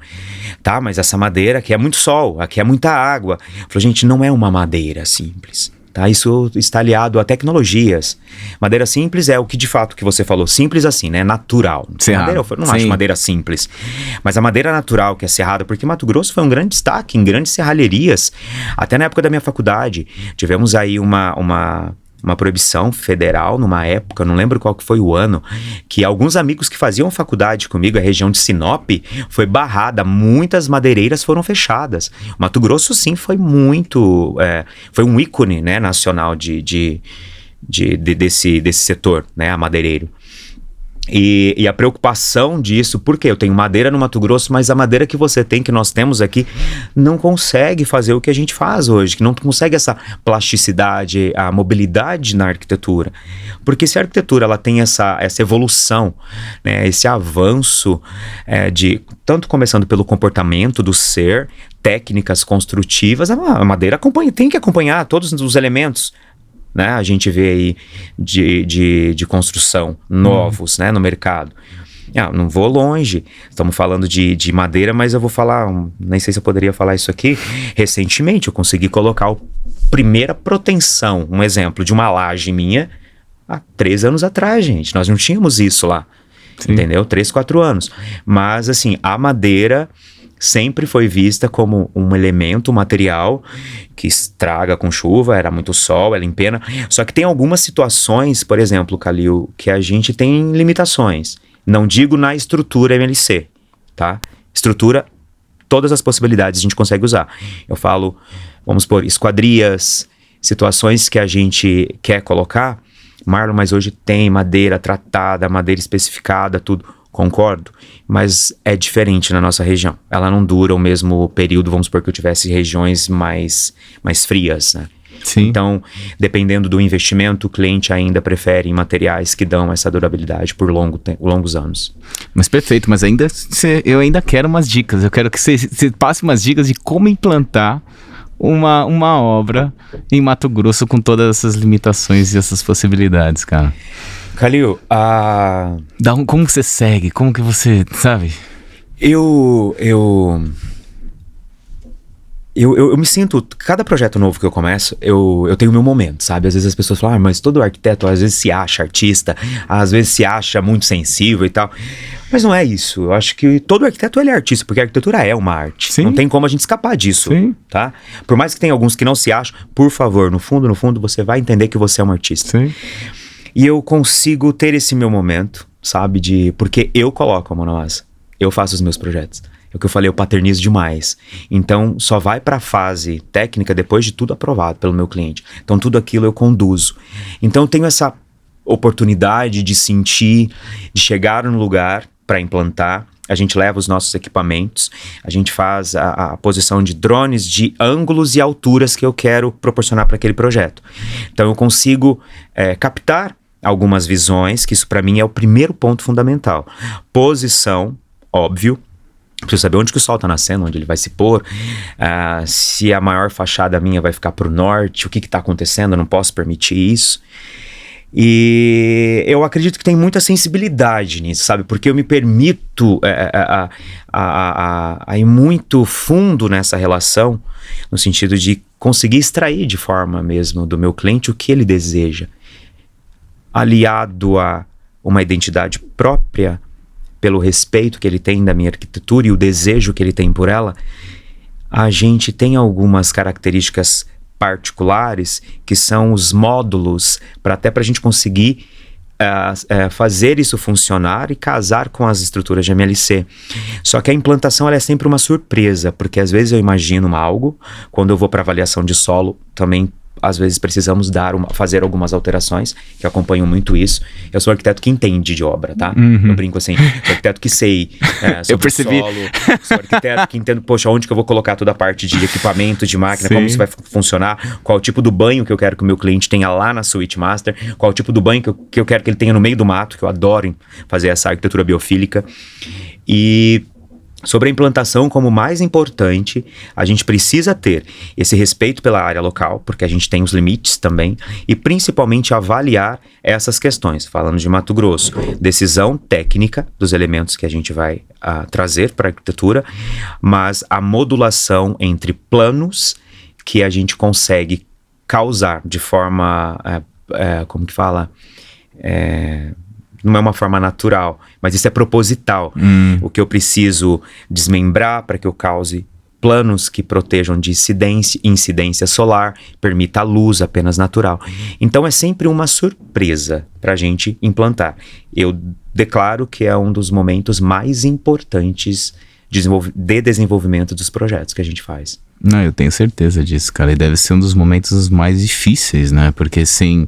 Tá, mas essa madeira aqui é muito sol, aqui é muita água. Eu falei, gente, não é uma madeira simples. Tá? Isso está aliado a tecnologias. Madeira simples é o que de fato que você falou. Simples assim, né? Natural. Madeira, eu não acho madeira simples. Mas a madeira natural que é serrada, porque Mato Grosso foi um grande destaque em grandes serralherias. Até na época da minha faculdade. Tivemos aí uma proibição federal numa época, não lembro qual que foi o ano, que alguns amigos que faziam faculdade comigo, a região de Sinop, foi barrada, muitas madeireiras foram fechadas. O Mato Grosso, sim, foi muito... foi um ícone, né, nacional desse setor, né, a madeireiro. E a preocupação disso, porque eu tenho madeira no Mato Grosso, mas a madeira que você tem, que nós temos aqui, não consegue fazer o que a gente faz hoje, que não consegue essa plasticidade, a mobilidade na arquitetura. Porque se a arquitetura ela tem essa evolução, né, esse avanço, tanto começando pelo comportamento do ser, técnicas construtivas, a madeira tem que acompanhar todos os elementos. Né? A gente vê aí de construção novos, né, no mercado. Não vou longe, estamos falando de madeira, mas eu vou falar, nem sei se eu poderia falar isso aqui. Recentemente eu consegui colocar a primeira proteção, um exemplo de uma laje minha, há 3 anos atrás, gente. Nós não tínhamos isso lá. entendeu? 3, 4 anos. Mas, assim, a madeira sempre foi vista como um elemento, um material que estraga com chuva, era muito sol, ela empena. Só que tem algumas situações, por exemplo, Calil, que a gente tem limitações. Não digo na estrutura MLC, tá? Estrutura, todas as possibilidades a gente consegue usar. Eu falo, vamos supor, esquadrias, situações que a gente quer colocar. Marlon, mas hoje tem madeira tratada, madeira especificada, tudo. Concordo, mas é diferente na nossa região. Ela não dura o mesmo período, vamos supor que eu tivesse regiões mais frias, né? Sim. Então, dependendo do investimento, o cliente ainda prefere materiais que dão essa durabilidade por longos anos. Mas perfeito, mas eu ainda quero umas dicas. Eu quero que você passe umas dicas de como implantar uma obra em Mato Grosso com todas essas limitações e essas possibilidades, cara. Calil, como que você segue? Como que você, sabe? Eu me sinto, cada projeto novo que eu começo, eu tenho o meu momento, sabe? Às vezes as pessoas falam, mas todo arquiteto às vezes se acha artista, às vezes se acha muito sensível e tal. Mas não é isso. Eu acho que todo arquiteto ele é artista, porque a arquitetura é uma arte. Sim. Não tem como a gente escapar disso, Sim. tá? Por mais que tenha alguns que não se acham, por favor, no fundo, você vai entender que você é um artista. Sim. E eu consigo ter esse meu momento, sabe? Porque eu coloco a mão na massa. Eu faço os meus projetos. É o que eu falei, eu paternizo demais. Então, só vai para a fase técnica depois de tudo aprovado pelo meu cliente. Então, tudo aquilo eu conduzo. Então, eu tenho essa oportunidade de sentir, de chegar no lugar para implantar. A gente leva os nossos equipamentos, a gente faz a posição de drones de ângulos e alturas que eu quero proporcionar para aquele projeto. Então, eu consigo captar algumas visões, que isso para mim é o primeiro ponto fundamental. Posição, óbvio. Preciso saber onde que o sol está nascendo, onde ele vai se pôr, se a maior fachada minha vai ficar para o norte, o que está acontecendo, eu não posso permitir isso. E eu acredito que tem muita sensibilidade nisso, sabe? Porque eu me permito a ir muito fundo nessa relação, no sentido de conseguir extrair de forma mesmo do meu cliente o que ele deseja. Aliado a uma identidade própria, pelo respeito que ele tem da minha arquitetura e o desejo que ele tem por ela, a gente tem algumas características particulares que são os módulos para a gente conseguir fazer isso funcionar e casar com as estruturas de MLC. Só que a implantação ela é sempre uma surpresa, porque às vezes eu imagino algo, quando eu vou para avaliação de solo também às vezes precisamos fazer algumas alterações, que acompanham muito isso. Eu sou arquiteto que entende de obra, tá? Uhum. Eu brinco assim, sou arquiteto que sei sobre eu percebi. solo, sou arquiteto que entendo, poxa, onde que eu vou colocar toda a parte de equipamento, de máquina, Sim. como isso vai funcionar, qual o tipo do banho que eu quero que o meu cliente tenha lá na Suite Master, qual o tipo do banho que eu quero que ele tenha no meio do mato, que eu adoro fazer essa arquitetura biofílica. E sobre a implantação, como mais importante, a gente precisa ter esse respeito pela área local, porque a gente tem os limites também, e principalmente avaliar essas questões. Falando de Mato Grosso, decisão técnica dos elementos que a gente vai trazer para a arquitetura, mas a modulação entre planos que a gente consegue causar de forma, como que fala? Não é uma forma natural, mas isso é proposital. O que eu preciso desmembrar para que eu cause planos que protejam de incidência solar, permita a luz apenas natural. Então é sempre uma surpresa para a gente implantar. Eu declaro que é um dos momentos mais importantes de desenvolvimento dos projetos que a gente faz. Não, eu tenho certeza disso, cara. E deve ser um dos momentos mais difíceis, né? Porque sem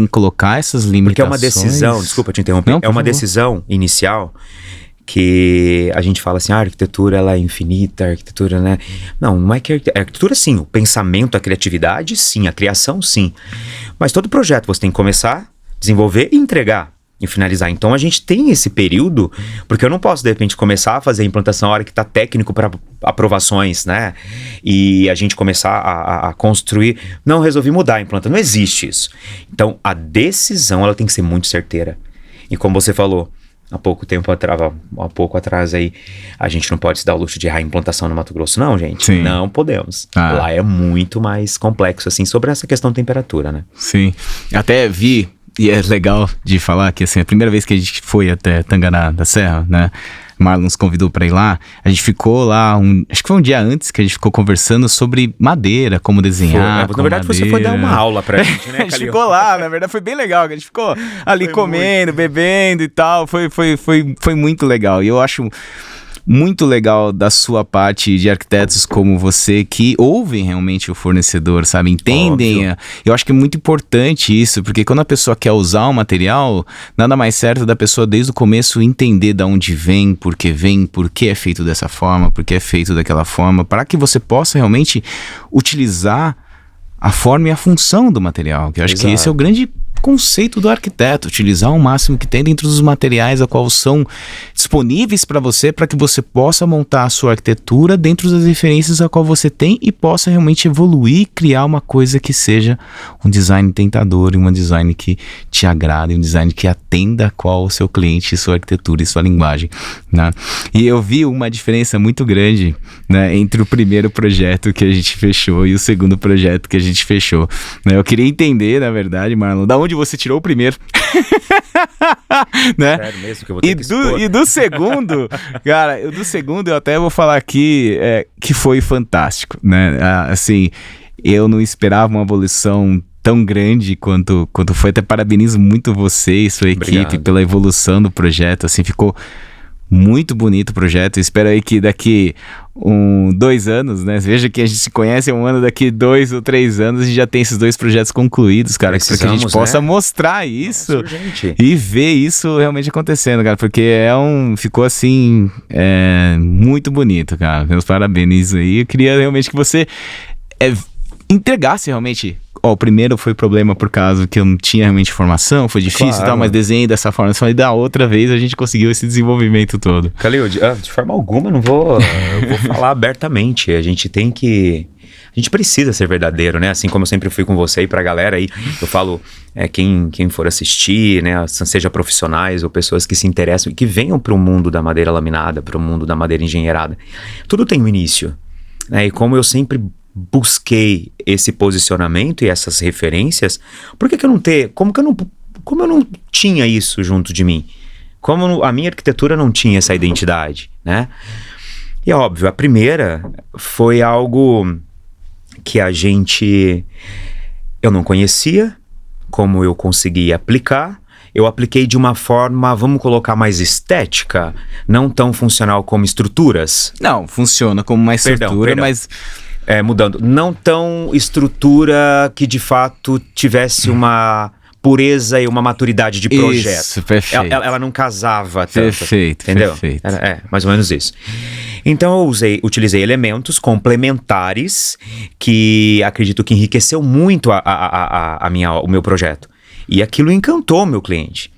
colocar essas limitações... Porque é uma decisão, desculpa te interromper, é uma decisão inicial que a gente fala assim, a arquitetura ela é infinita, a arquitetura, né? Não é que a arquitetura sim, o pensamento, a criatividade sim, a criação sim. Mas todo projeto você tem que começar, desenvolver e entregar. E finalizar. Então a gente tem esse período, porque eu não posso de repente começar a fazer a implantação na hora que está técnico para aprovações, né? E a gente começar a construir. Não, resolvi mudar a implantação. Não existe isso. Então a decisão ela tem que ser muito certeira. E como você falou, há pouco atrás aí, a gente não pode se dar o luxo de errar a implantação no Mato Grosso, não, gente. Sim. Não podemos. Lá é muito mais complexo, assim, sobre essa questão de temperatura, né? Sim. Até vi E é legal de falar que, assim, a primeira vez que a gente foi até Tangará da Serra, né? Marlon nos convidou para ir lá. A gente ficou lá, acho que foi um dia antes que a gente ficou conversando sobre madeira, como desenhar. Na verdade, madeira. Você foi dar uma aula pra gente, né, A gente ficou lá, na verdade, foi bem legal. A gente ficou ali comendo, bebendo e tal. Foi muito legal. E eu acho muito legal da sua parte de arquitetos como você, que ouvem realmente o fornecedor, sabe? Entendem. Eu acho que é muito importante isso, porque quando a pessoa quer usar um material, nada mais certo da pessoa desde o começo entender de onde vem, por que é feito dessa forma, por que é feito daquela forma, para que você possa realmente utilizar a forma e a função do material, que eu acho que esse é o grande conceito do arquiteto, utilizar o máximo que tem dentro dos materiais a qual são disponíveis para você, para que você possa montar a sua arquitetura dentro das referências a qual você tem e possa realmente evoluir e criar uma coisa que seja um design tentador e um design que te agrade, um design que atenda a qual o seu cliente, sua arquitetura e sua linguagem, né? E eu vi uma diferença muito grande, né, entre o primeiro projeto que a gente fechou e o segundo projeto que a gente fechou, né? Eu queria entender, na verdade, Marlon, da onde você tirou o primeiro. Né? Sério mesmo que eu vou ter que expor. E do segundo, cara, do segundo eu até vou falar aqui que foi fantástico, né? Assim, eu não esperava uma evolução tão grande quanto foi. Até parabenizo muito você e sua equipe. Obrigado. Pela evolução do projeto, assim, ficou muito bonito o projeto. Espero aí que daqui 2 anos, né? Veja que a gente se conhece há um ano, daqui 2 ou 3 anos a gente já tem esses 2 projetos concluídos, cara, para que a gente possa mostrar isso e ver isso realmente acontecendo, cara, porque ficou assim, muito bonito, cara. Meus parabéns aí. Eu queria realmente que você entregasse realmente. O primeiro foi problema por causa que eu não tinha realmente informação, foi difícil e tal, mas desenhei dessa forma. Só da outra vez a gente conseguiu esse desenvolvimento todo. Kalil, de forma alguma eu vou falar abertamente. A gente precisa ser verdadeiro, né? Assim como eu sempre fui com você e pra galera aí, eu falo, quem for assistir, né? Seja profissionais ou pessoas que se interessam e que venham pro mundo da madeira laminada, pro mundo da madeira engenheirada. Tudo tem um início, né? E como eu sempre busquei esse posicionamento e essas referências, como eu não tinha isso junto de mim? Como a minha arquitetura não tinha essa identidade, né? E é óbvio, a primeira foi algo que eu não conhecia, como eu consegui aplicar. Eu apliquei de uma forma, vamos colocar, mais estética, não tão funcional como estruturas. Não, funciona como uma estrutura, mas... mudando, não tão estrutura que de fato tivesse uma pureza e uma maturidade de projeto. Isso, perfeito. Ela não casava tanto. Perfeito, entendeu? Perfeito. Mais ou menos isso. Então eu utilizei elementos complementares que acredito que enriqueceu muito o meu projeto. E aquilo encantou o meu cliente.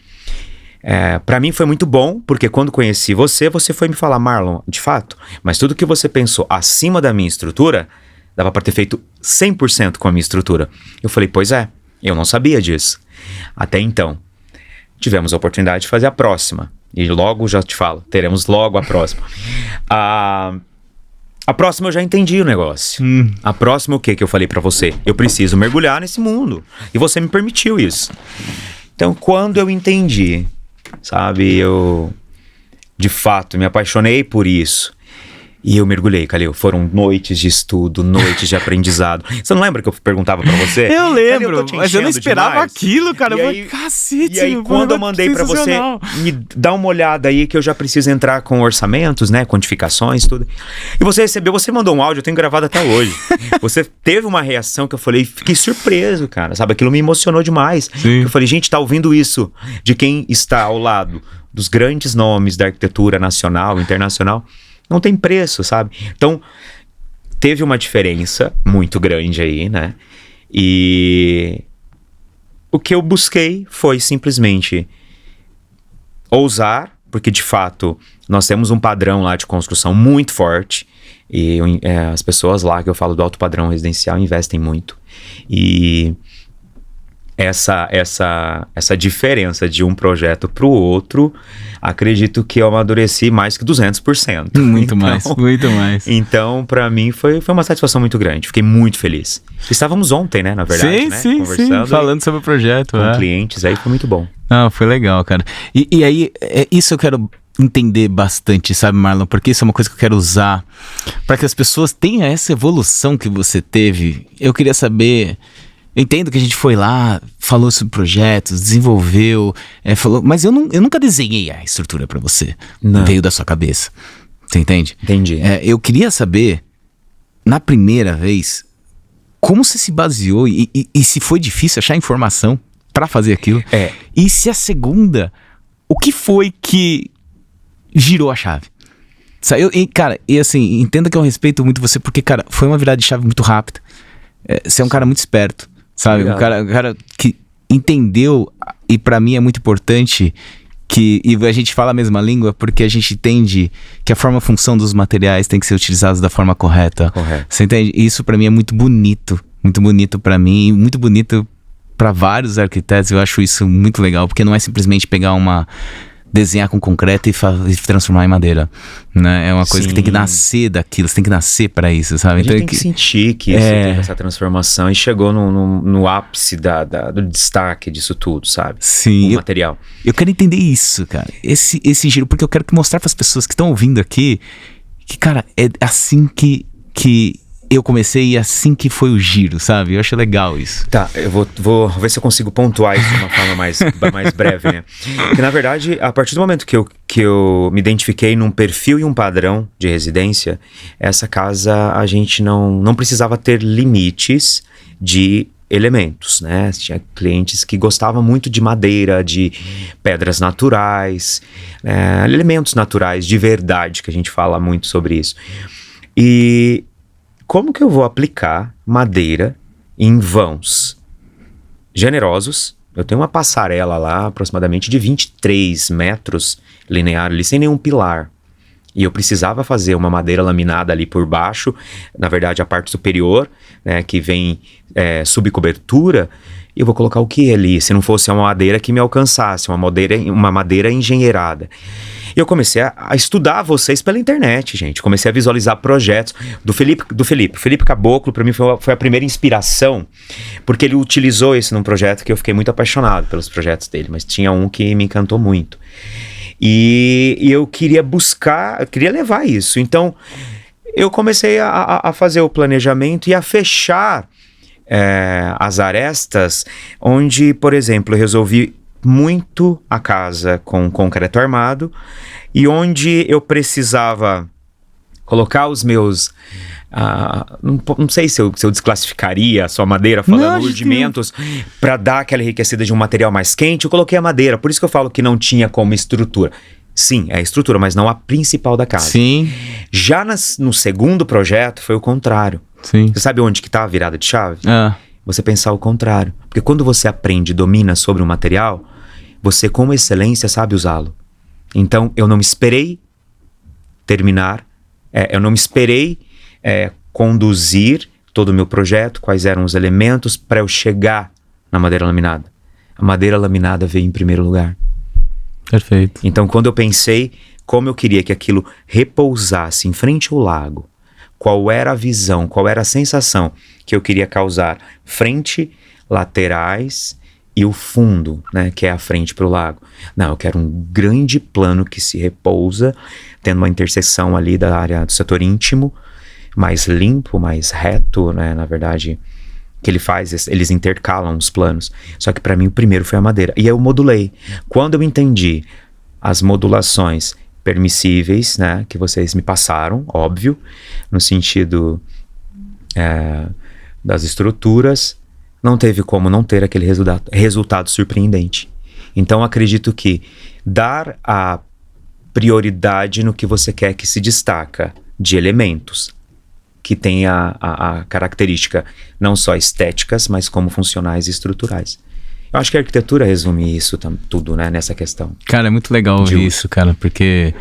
Para mim foi muito bom, porque quando conheci você foi me falar, Marlon, de fato, mas tudo que você pensou acima da minha estrutura, dava para ter feito 100% com a minha estrutura. Eu falei, pois é, eu não sabia disso. Até então, tivemos a oportunidade de fazer a próxima. E logo já te falo, teremos logo a próxima. A próxima eu já entendi o negócio. A próxima o que eu falei para você? Eu preciso mergulhar nesse mundo. E você me permitiu isso. Então, quando eu entendi... Sabe, eu de fato me apaixonei por isso. E eu mergulhei, Kalil. Foram noites de estudo, noites de aprendizado. Você não lembra que eu perguntava pra você? Eu lembro, mas eu não esperava aquilo, cara. Eu falei, cacete. E aí, quando eu mandei pra você, me dá uma olhada aí que eu já preciso entrar com orçamentos, né? Quantificações, tudo. E você recebeu, você mandou um áudio, eu tenho gravado até hoje. Você teve uma reação que eu falei, fiquei surpreso, cara. Sabe, aquilo me emocionou demais. Eu falei, gente, tá ouvindo isso de quem está ao lado dos grandes nomes da arquitetura nacional, internacional. Não tem preço, sabe? Então, teve uma diferença muito grande aí, né? E o que eu busquei foi simplesmente ousar, porque de fato nós temos um padrão lá de construção muito forte e as pessoas lá que eu falo do alto padrão residencial investem muito. E essa diferença de um projeto para o outro, acredito que eu amadureci mais que 200%. Muito mais. Então, para mim, foi uma satisfação muito grande. Fiquei muito feliz. Estávamos ontem, né, na verdade, sim, conversando. Sim, falando sobre o projeto. Com clientes, aí foi muito bom. Ah, foi legal, cara. E aí, isso eu quero entender bastante, sabe, Marlon? Porque isso é uma coisa que eu quero usar para que as pessoas tenham essa evolução que você teve. Eu queria saber... Eu entendo que a gente foi lá, falou sobre projetos, desenvolveu, falou, mas eu nunca desenhei a estrutura pra você. Não. Veio da sua cabeça. Você entende? Entendi. Eu queria saber, na primeira vez, como você se baseou e se foi difícil achar informação pra fazer aquilo. E se a segunda, o que foi que girou a chave? Cara, e assim, entenda que eu respeito muito você, porque, cara, foi uma virada de chave muito rápida. Você é um cara muito esperto. Sabe, um cara que entendeu, e pra mim é muito importante e a gente fala a mesma língua porque a gente entende que a função dos materiais tem que ser utilizados da forma correta. Você entende? Isso pra mim é muito bonito pra mim, e muito bonito pra vários arquitetos. Eu acho isso muito legal, porque não é simplesmente pegar desenhar com concreto e transformar em madeira, né? É uma coisa que tem que nascer daquilo, você tem que nascer pra isso, sabe? A gente tem que sentir que isso teve essa transformação e chegou no ápice do destaque disso tudo, sabe? Sim. O material. Eu quero entender isso, cara. Esse giro, porque eu quero mostrar pras pessoas que estão ouvindo aqui que, cara, é assim que eu comecei e assim que foi o giro, sabe? Eu acho legal isso. Tá, eu vou ver se eu consigo pontuar isso de uma forma mais breve, né? Porque, na verdade, a partir do momento que eu me identifiquei num perfil e um padrão de residência, essa casa a gente não precisava ter limites de elementos, né? Tinha clientes que gostavam muito de madeira, de pedras naturais, elementos naturais de verdade, que a gente fala muito sobre isso. E como que eu vou aplicar madeira em vãos generosos? Eu tenho uma passarela lá, aproximadamente de 23 metros linear ali, sem nenhum pilar. E eu precisava fazer uma madeira laminada ali por baixo, na verdade a parte superior, né, que vem subcobertura. E eu vou colocar o que ali? Se não fosse uma madeira que me alcançasse, uma madeira engenheirada. E eu comecei a estudar vocês pela internet, gente. Comecei a visualizar projetos do Felipe Caboclo. Para mim foi a primeira inspiração, porque ele utilizou isso num projeto que eu fiquei muito apaixonado pelos projetos dele, mas tinha um que me encantou muito. E eu queria levar isso. Então, eu comecei a fazer o planejamento e a fechar as arestas, onde, por exemplo, eu resolvi muito a casa com concreto armado, e onde eu precisava colocar os meus... não sei se eu desclassificaria a sua madeira falando rudimentos para dar aquela enriquecida de um material mais quente. Eu coloquei a madeira, por isso que eu falo que não tinha como estrutura. Sim, é a estrutura, mas não a principal da casa. Sim. Já no segundo projeto foi o contrário. Sim. Você sabe onde que tá a virada de chave? Você pensar o contrário. Porque quando você aprende e domina sobre um material, você com excelência sabe usá-lo. Então eu não me esperei terminar, eu não me esperei conduzir todo o meu projeto, quais eram os elementos para eu chegar na madeira laminada. A madeira laminada veio em primeiro lugar. Perfeito. Então, quando eu pensei como eu queria que aquilo repousasse em frente ao lago, qual era a visão, qual era a sensação que eu queria causar frente, laterais e o fundo, né, que é a frente para o lago. Não, eu quero um grande plano que se repousa, tendo uma interseção ali da área do setor íntimo, mais limpo, mais reto, né, na verdade, que eles intercalam os planos. Só que para mim o primeiro foi a madeira. E eu modulei. Quando eu entendi as modulações permissíveis, né, que vocês me passaram, óbvio, no sentido das estruturas, não teve como não ter aquele resultado surpreendente. Então acredito que dar a prioridade no que você quer que se destaca de elementos, que tem a característica não só estéticas, mas como funcionais e estruturais. Eu acho que a arquitetura resume isso tudo, né, nessa questão. Cara, é muito legal ouvir isso, cara, porque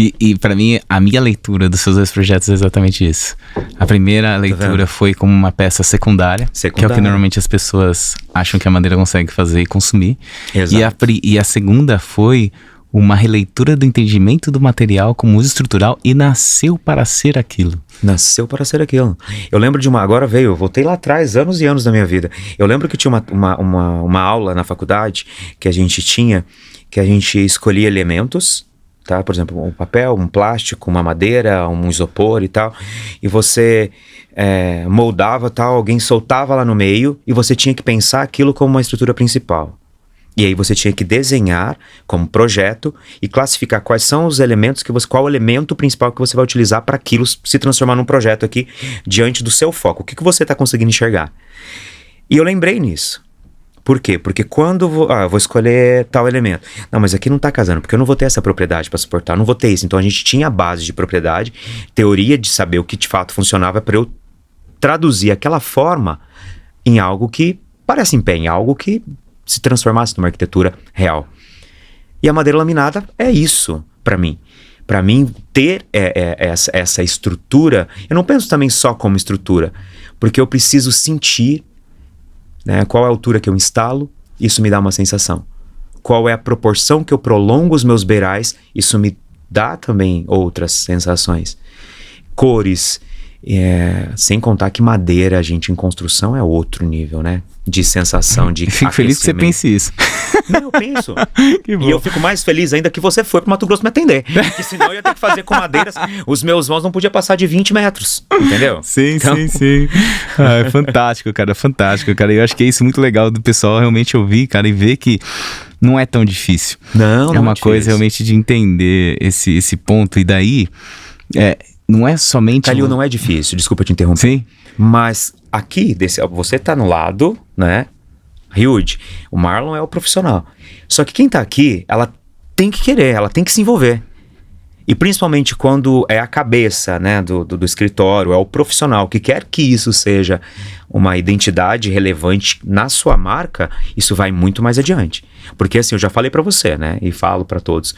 E para mim, a minha leitura dos seus 2 projetos é exatamente isso. A primeira leitura foi como uma peça secundária, que é o que normalmente as pessoas acham que a madeira consegue fazer e consumir. Exato. E a segunda foi uma releitura do entendimento do material como uso estrutural e nasceu para ser aquilo. Nasceu para ser aquilo. Eu lembro de eu voltei lá atrás, anos e anos da minha vida. Eu lembro que tinha uma aula na faculdade que a gente escolhia elementos, tá? Por exemplo, um papel, um plástico, uma madeira, um isopor e tal. E você moldava tal, alguém soltava lá no meio e você tinha que pensar aquilo como uma estrutura principal. E aí você tinha que desenhar como projeto e classificar quais são os elementos qual o elemento principal que você vai utilizar para aquilo se transformar num projeto aqui diante do seu foco. O que você está conseguindo enxergar? E eu lembrei nisso. Por quê? Porque quando eu vou escolher tal elemento. Não, mas aqui não está casando, porque eu não vou ter essa propriedade para suportar, eu não vou ter isso. Então a gente tinha a base de propriedade, teoria de saber o que de fato funcionava para eu traduzir aquela forma em algo que parece em pé, em algo que se transformasse numa arquitetura real. E a madeira laminada é isso para mim. Para mim, ter essa estrutura, eu não penso também só como estrutura, porque eu preciso sentir, né, qual é a altura que eu instalo, isso me dá uma sensação. Qual é a proporção que eu prolongo os meus beirais, isso me dá também outras sensações. Cores, sem contar que madeira, gente, em construção é outro nível, né? De sensação, de Fico feliz que você pense isso. Não, eu penso. Que bom. E eu fico mais feliz ainda que você foi pro Mato Grosso me atender. Porque senão eu ia ter que fazer com madeiras. Os meus mãos não podiam passar de 20 metros. Entendeu? Sim, então... sim. É fantástico, cara. Fantástico, cara. Eu acho que é isso muito legal do pessoal realmente ouvir, cara, e ver que não é tão difícil. Não é uma coisa realmente de entender esse ponto. E daí, não é somente... Calil, não é difícil, desculpa te interromper. Sim. Mas aqui, você tá no lado, né? Ryud, o Marlon é o profissional. Só que quem tá aqui, ela tem que querer, ela tem que se envolver. E principalmente quando é a cabeça, né, do escritório, é o profissional que quer que isso seja uma identidade relevante na sua marca, isso vai muito mais adiante. Porque assim, eu já falei pra você, né, e falo pra todos,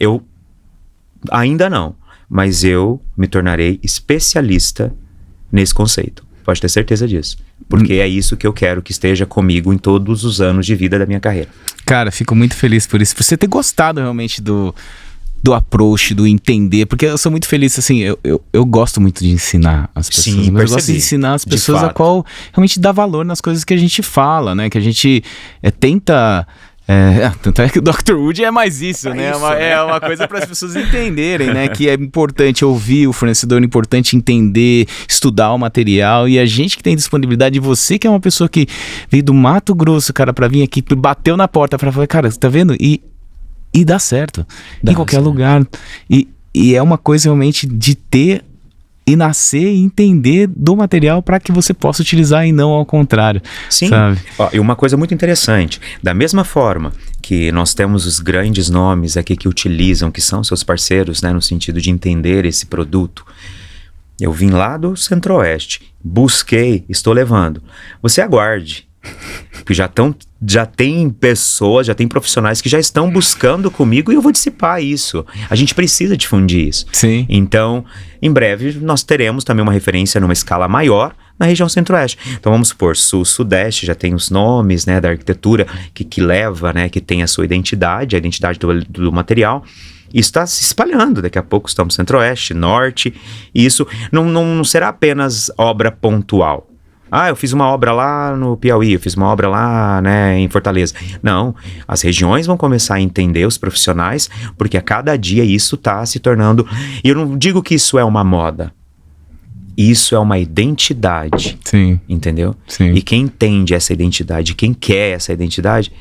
eu ainda não, mas eu me tornarei especialista nesse conceito. Pode ter certeza disso. Porque é isso que eu quero que esteja comigo em todos os anos de vida da minha carreira. Cara, fico muito feliz por isso. Por você ter gostado realmente do approach, do entender. Porque eu sou muito feliz, assim, eu gosto muito de ensinar as pessoas. Sim, mas eu gosto de ensinar as pessoas a qual realmente dá valor nas coisas que a gente fala, né? Que a gente tenta... tanto é que o Dr. Wood é mais isso, né? É uma coisa para as pessoas entenderem, né? Que é importante ouvir o fornecedor, é importante entender, estudar o material. E a gente que tem disponibilidade, você que é uma pessoa que veio do Mato Grosso, cara, para vir aqui, bateu na porta para falar, cara, você tá vendo? E dá certo. Em qualquer lugar. E é uma coisa realmente de ter e nascer e entender do material para que você possa utilizar e não ao contrário. Sim, sabe? E uma coisa muito interessante, da mesma forma que nós temos os grandes nomes aqui que utilizam, que são seus parceiros, né, no sentido de entender esse produto, eu vim lá do Centro-Oeste, busquei, estou levando. Você aguarde, porque já tem pessoas, já tem profissionais que já estão buscando comigo e eu vou dissipar isso. A gente precisa difundir isso. Sim. Então, em breve, nós teremos também uma referência numa escala maior na região Centro-Oeste. Então, vamos supor, Sul-Sudeste já tem os nomes, né, da arquitetura que leva, né, que tem a sua identidade, a identidade do material. Isso está se espalhando, daqui a pouco estamos Centro-Oeste, Norte, e isso não será apenas obra pontual. Eu fiz uma obra lá no Piauí, eu fiz uma obra lá, né, em Fortaleza. Não, as regiões vão começar a entender, os profissionais, porque a cada dia isso está se tornando... E eu não digo que isso é uma moda. Isso é uma identidade. Sim. Entendeu? Sim. E quem entende essa identidade, quem quer essa identidade,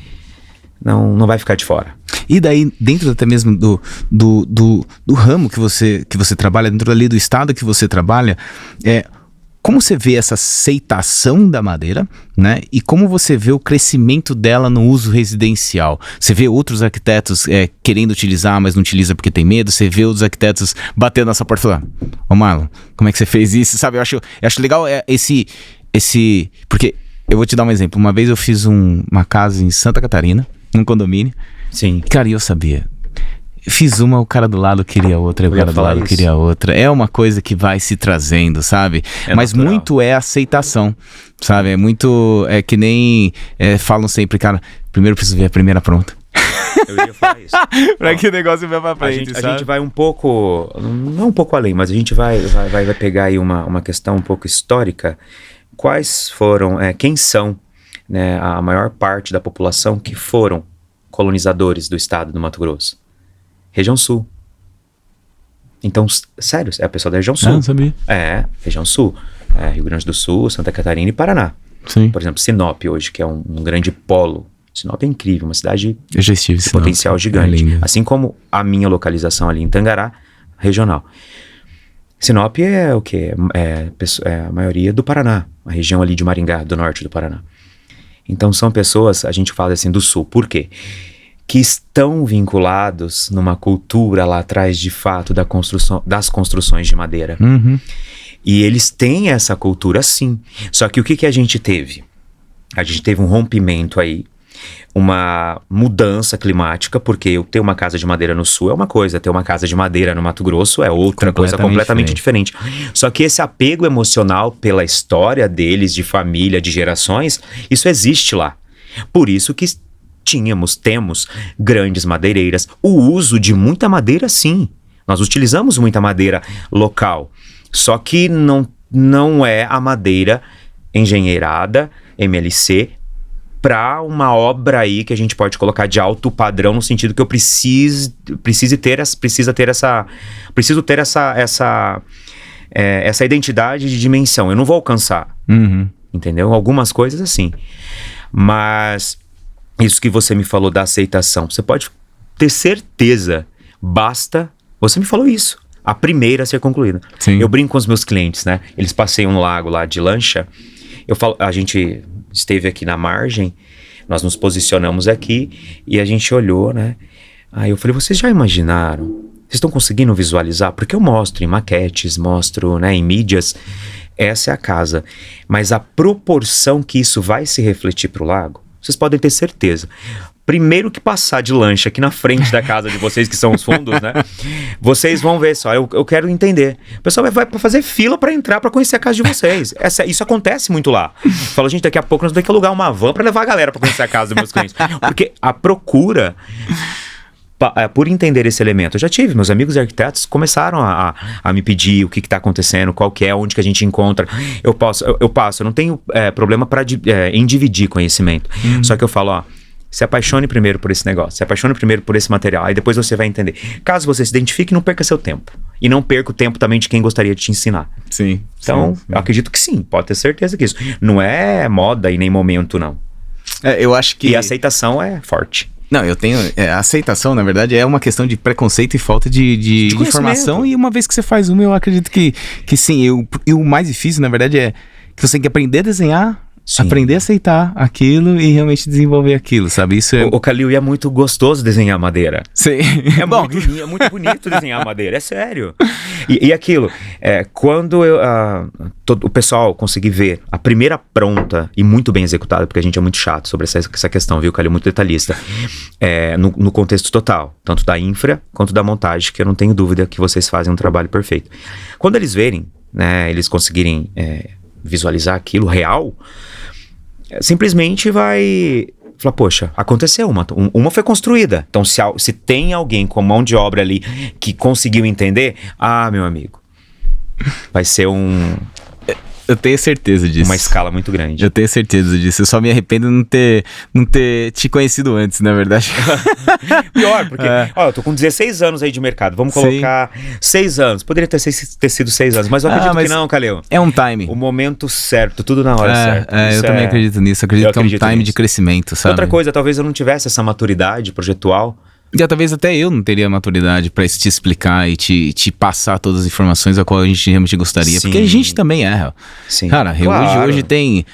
não vai ficar de fora. E daí, dentro até mesmo do ramo que você trabalha, dentro ali do estado que você trabalha, como você vê essa aceitação da madeira, né? E como você vê o crescimento dela no uso residencial? Você vê outros arquitetos querendo utilizar, mas não utiliza porque tem medo? Você vê outros arquitetos batendo na sua porta e falando, Marlon, como é que você fez isso? Sabe, eu acho legal esse... Porque eu vou te dar um exemplo. Uma vez eu fiz uma casa em Santa Catarina, num condomínio. Sim. Cara, e eu sabia... fiz uma, o cara do lado queria outra, e o cara do lado queria outra. É uma coisa que vai se trazendo, sabe? Mas natural. Muito é aceitação, sabe? É muito, é que nem falam sempre, cara, primeiro eu preciso ver a primeira pronta. Eu ia falar isso. Pra que o negócio vai pra frente, a gente vai um pouco, não um pouco além, mas a gente vai pegar aí uma questão um pouco histórica. Quais foram, quem são, né, a maior parte da população que foram colonizadores do estado do Mato Grosso? Região Sul. Então, sério, é a pessoa da região Sul. Não sabia. Região Sul. Rio Grande do Sul, Santa Catarina e Paraná. Sim. Por exemplo, Sinop hoje, que é um grande polo. Sinop é incrível, uma cidade de potencial gigante. Assim como a minha localização ali em Tangará, regional. Sinop é o quê? É a maioria do Paraná, a região ali de Maringá, do norte do Paraná. Então são pessoas, a gente fala assim, do sul. Por quê? Que estão vinculados numa cultura lá atrás, de fato, das construções de madeira. Uhum. E eles têm essa cultura, sim. Só que o que a gente teve? A gente teve um rompimento aí, uma mudança climática, porque eu ter uma casa de madeira no sul é uma coisa, ter uma casa de madeira no Mato Grosso é outra coisa completamente diferente. Só que esse apego emocional pela história deles, de família, de gerações, isso existe lá. Por isso que temos grandes madeireiras, o uso de muita madeira, sim. Nós utilizamos muita madeira local, só que não é a madeira engenheirada, MLC, para uma obra aí que a gente pode colocar de alto padrão, no sentido que eu preciso ter essa identidade de dimensão. Eu não vou alcançar, entendeu? Algumas coisas assim. Mas isso que você me falou da aceitação, você pode ter certeza, basta, você me falou isso, a primeira a ser concluída. Sim. Eu brinco com os meus clientes, né? Eles passeiam no lago lá de lancha, a gente esteve aqui na margem, nós nos posicionamos aqui e a gente olhou, né? Aí eu falei, vocês já imaginaram? Vocês estão conseguindo visualizar? Porque eu mostro em maquetes, mostro, né, em mídias, essa é a casa. Mas a proporção que isso vai se refletir para o lago, vocês podem ter certeza. Primeiro que passar de lancha aqui na frente da casa de vocês, que são os fundos, né? Vocês vão ver só, eu quero entender. O pessoal vai fazer fila para entrar, para conhecer a casa de vocês. Isso acontece muito lá. Fala, gente, daqui a pouco nós vamos ter que alugar uma van para levar a galera para conhecer a casa dos meus clientes. Porque a procura por entender esse elemento. Eu já tive, meus amigos arquitetos começaram a me pedir o que está acontecendo, qual que é, onde que a gente encontra. Eu passo, eu não tenho problema em dividir conhecimento. Só que eu falo, se apaixone primeiro por esse negócio, se apaixone primeiro por esse material, aí depois você vai entender. Caso você se identifique, não perca seu tempo. E não perca o tempo também de quem gostaria de te ensinar. Sim. Então, eu acredito que sim, pode ter certeza que isso. Não é moda e nem momento, não. Eu acho que... E a aceitação é forte. Não, eu tenho... a aceitação, na verdade, é uma questão de preconceito e falta de informação. E uma vez que você faz uma, eu acredito que sim. E o mais difícil, na verdade, é que você tem que aprender a desenhar, sim, aprender a aceitar aquilo e realmente desenvolver aquilo, sabe? Isso é... O Calil, é muito gostoso desenhar madeira. Sim. É muito bonito desenhar madeira, é sério. E aquilo, quando o pessoal conseguir ver a primeira pronta e muito bem executada, porque a gente é muito chato sobre essa questão, viu, Calil? Muito detalhista. No contexto total, tanto da infra quanto da montagem, que eu não tenho dúvida que vocês fazem um trabalho perfeito. Quando eles verem, né, eles conseguirem visualizar aquilo real, simplesmente vai falar, poxa, aconteceu, uma foi construída. Então se tem alguém com mão de obra ali que conseguiu entender, meu amigo, vai ser Eu tenho certeza disso. Uma escala muito grande. Eu tenho certeza disso. Eu só me arrependo de não ter te conhecido antes, na verdade. Pior, porque eu tô com 16 anos aí de mercado. Vamos colocar 6 anos. Poderia ter sido 6 anos, mas eu acredito que não, Calil. É um time. O momento certo, tudo na hora certa. Eu também acredito nisso. Eu acredito que é um time de crescimento, sabe? Outra coisa, talvez eu não tivesse essa maturidade projetual. E talvez até eu não teria maturidade pra te explicar e te passar todas as informações a qual a gente realmente gostaria. Sim. Porque a gente também erra. Sim. Cara, claro. Hoje tem